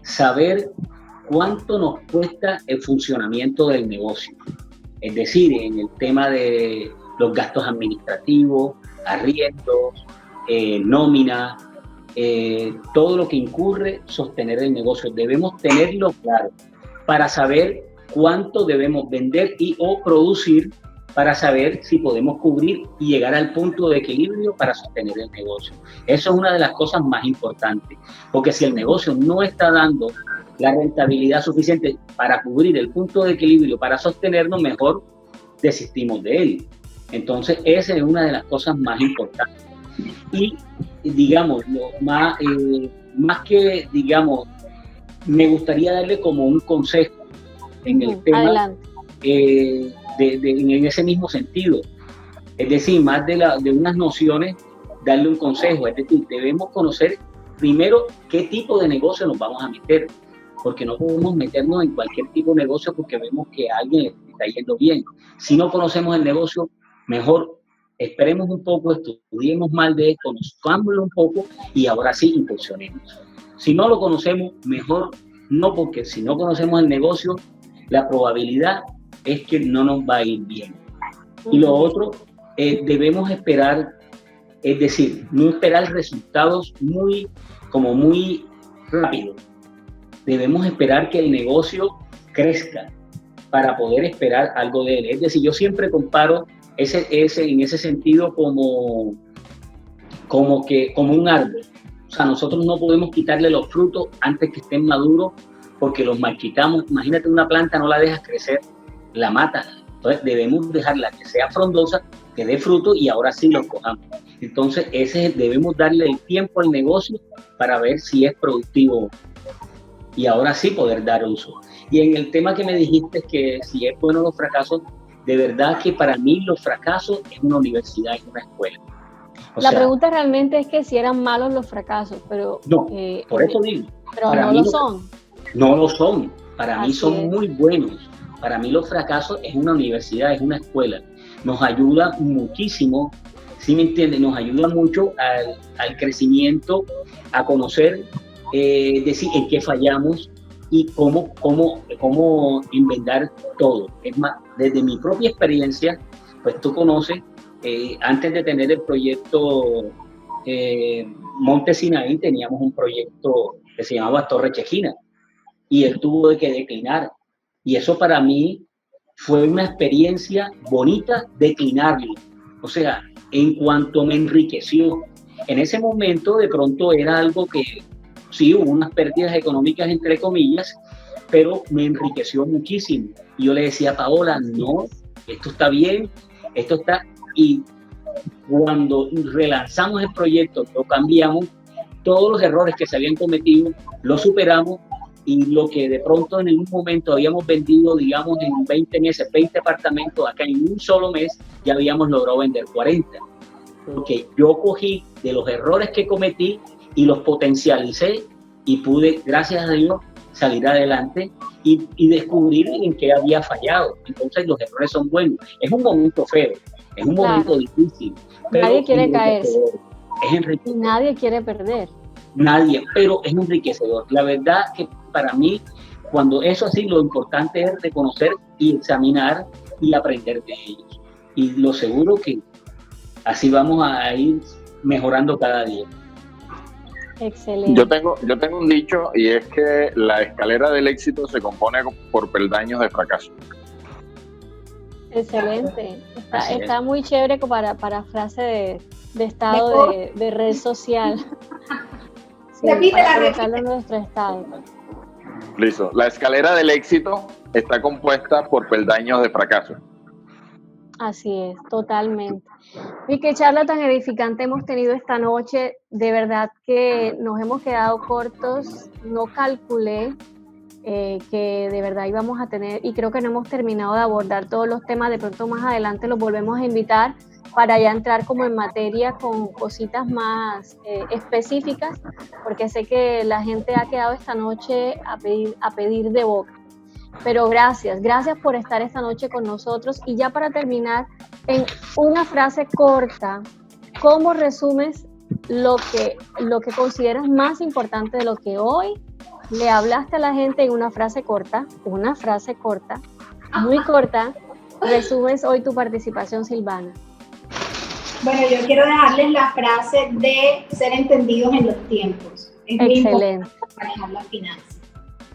saber cuánto nos cuesta el funcionamiento del negocio. Es decir, en el tema de los gastos administrativos, arriendos, nómina, todo lo que incurre sostener el negocio. Debemos tenerlo claro para saber cuánto debemos vender o producir, para saber si podemos cubrir y llegar al punto de equilibrio para sostener el negocio. Eso es una de las cosas más importantes, porque si el negocio no está dando la rentabilidad suficiente para cubrir el punto de equilibrio, para sostenernos, mejor desistimos de él. Entonces, esa es una de las cosas más importantes. Y, digamos, más que, digamos, me gustaría darle como un consejo en el tema, en ese mismo sentido. Es decir, más de unas nociones, darle un consejo. Es decir, debemos conocer primero qué tipo de negocio nos vamos a meter, porque no podemos meternos en cualquier tipo de negocio porque vemos que a alguien le está yendo bien. Si no conocemos el negocio, mejor esperemos un poco, estudiemos mal de esto, conozcámoslo un poco y ahora sí incursionemos. Si no lo conocemos, mejor no, porque si no conocemos el negocio, la probabilidad es que no nos va a ir bien. Y lo otro, debemos esperar, es decir, no esperar resultados muy rápido. Debemos esperar que el negocio crezca para poder esperar algo de él. Es decir, yo siempre comparo en ese sentido como un árbol. O sea, nosotros no podemos quitarle los frutos antes que estén maduros porque los marchitamos. Imagínate una planta, no la dejas crecer, la matas. Entonces debemos dejarla que sea frondosa, que dé fruto y ahora sí los cojamos. Entonces debemos darle el tiempo al negocio para ver si es productivo y ahora sí poder dar uso. Y en el tema que me dijiste, que si es bueno los fracasos, de verdad que para mí los fracasos es una universidad, es una escuela. La pregunta realmente es que si eran malos los fracasos, pero... No, por eso digo. Pero no lo son. No lo son, para mí son muy buenos. Para mí los fracasos es una universidad, es una escuela. Nos ayuda muchísimo ¿Sí me entiende? Nos ayuda mucho al crecimiento, a conocer, decir en qué fallamos y cómo inventar todo. Es más, desde mi propia experiencia, pues tú conoces, antes de tener el proyecto Monte Sinaí, teníamos un proyecto que se llamaba Torre Chejina y él tuvo que declinar. Y eso para mí fue una experiencia bonita declinarlo. O sea, en cuanto me enriqueció. En ese momento de pronto era algo que sí hubo unas pérdidas económicas entre comillas, pero me enriqueció muchísimo. Y yo le decía a Paola, no, esto está bien, esto está... Y cuando relanzamos el proyecto, lo cambiamos, todos los errores que se habían cometido, los superamos y lo que de pronto en un momento habíamos vendido, digamos, en 20 meses, 20 apartamentos, acá en un solo mes ya habíamos logrado vender 40. Porque yo cogí de los errores que cometí y los potencialicé y pude, gracias a Dios, salir adelante y descubrir en qué había fallado. Entonces los errores son buenos. Es un momento feo, es un momento difícil. Nadie quiere caerse. Es enriquecedor. Nadie quiere perder. Nadie, pero es enriquecedor. La verdad que para mí, cuando eso así, lo importante es reconocer y examinar y aprender de ellos. Y lo seguro que así vamos a ir mejorando cada día. Excelente. Yo tengo un dicho y es que la escalera del éxito se compone por peldaños de fracaso. Excelente. Está muy chévere para frase de estado de red social. Sí, para colocarlo en nuestro estado. Listo. La escalera del éxito está compuesta por peldaños de fracaso. Así es, totalmente. Y qué charla tan edificante hemos tenido esta noche. De verdad que nos hemos quedado cortos. No calculé que de verdad íbamos a tener, y creo que no hemos terminado de abordar todos los temas. De pronto más adelante los volvemos a invitar para ya entrar como en materia con cositas más específicas, porque sé que la gente ha quedado esta noche a pedir de boca. Pero gracias por estar esta noche con nosotros. Y ya para terminar, en una frase corta, ¿cómo resumes lo que consideras más importante de lo que hoy le hablaste a la gente en una frase corta, muy corta, resumes hoy tu participación, Silvana? Bueno, yo quiero dejarles la frase de ser entendidos en los tiempos. Es excelente. Para manejar las finanzas.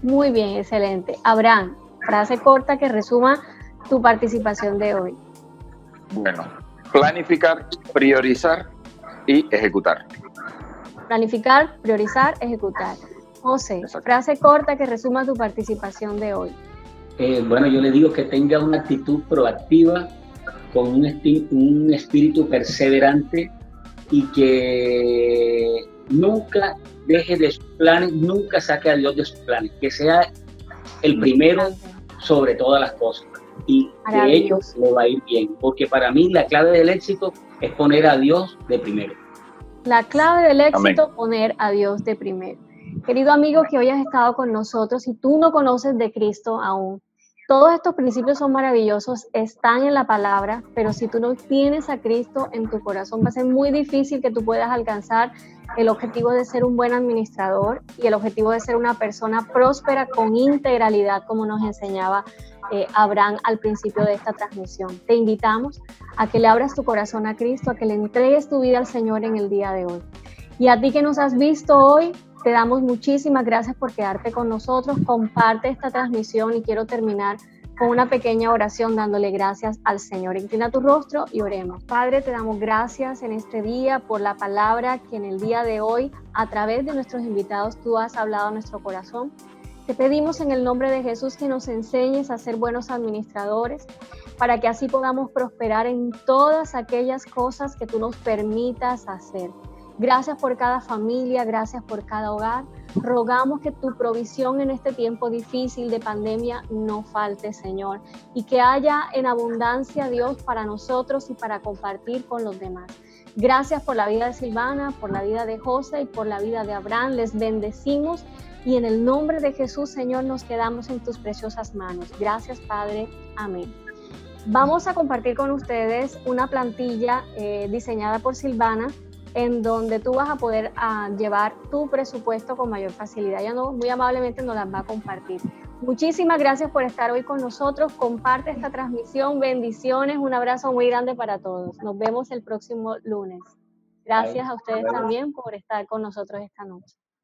Muy bien, excelente. Abraham, frase corta que resuma tu participación de hoy. Bueno, planificar, priorizar y ejecutar. Planificar, priorizar, ejecutar. José, exacto. Frase corta que resuma tu participación de hoy. Bueno, yo le digo que tenga una actitud proactiva, con un espíritu perseverante y que nunca deje de sus planes, nunca saque a Dios de sus planes, que sea el primero sobre todas las cosas y de ellos le va a ir bien, porque para mí la clave del éxito es poner a Dios de primero. La clave del éxito, amén. Poner a Dios de primero. Querido amigo que hoy has estado con nosotros, si tú no conoces de Cristo aún, todos estos principios son maravillosos, están en la palabra, pero si tú no tienes a Cristo en tu corazón, va a ser muy difícil que tú puedas alcanzar el objetivo de ser un buen administrador y el objetivo de ser una persona próspera con integralidad, como nos enseñaba Abraham al principio de esta transmisión. Te invitamos a que le abras tu corazón a Cristo, a que le entregues tu vida al Señor en el día de hoy. Y a ti que nos has visto hoy, te damos muchísimas gracias por quedarte con nosotros. Comparte esta transmisión y quiero terminar con una pequeña oración dándole gracias al Señor. Inclina tu rostro y oremos. Padre, te damos gracias en este día por la palabra que en el día de hoy, a través de nuestros invitados, tú has hablado a nuestro corazón. Te pedimos en el nombre de Jesús que nos enseñes a ser buenos administradores, para que así podamos prosperar en todas aquellas cosas que tú nos permitas hacer. Gracias por cada familia, gracias por cada hogar. Rogamos que tu provisión en este tiempo difícil de pandemia no falte, Señor, y que haya en abundancia, Dios, para nosotros y para compartir con los demás. Gracias por la vida de Silvana, por la vida de José y por la vida de Abraham. Les bendecimos y en el nombre de Jesús, Señor, nos quedamos en tus preciosas manos. Gracias, Padre. Amén. Vamos a compartir con ustedes una plantilla diseñada por Silvana, en donde tú vas a poder llevar tu presupuesto con mayor facilidad. Ella muy amablemente nos las va a compartir. Muchísimas gracias por estar hoy con nosotros. Comparte esta transmisión. Bendiciones. Un abrazo muy grande para todos. Nos vemos el próximo lunes. Gracias a ustedes también por estar con nosotros esta noche.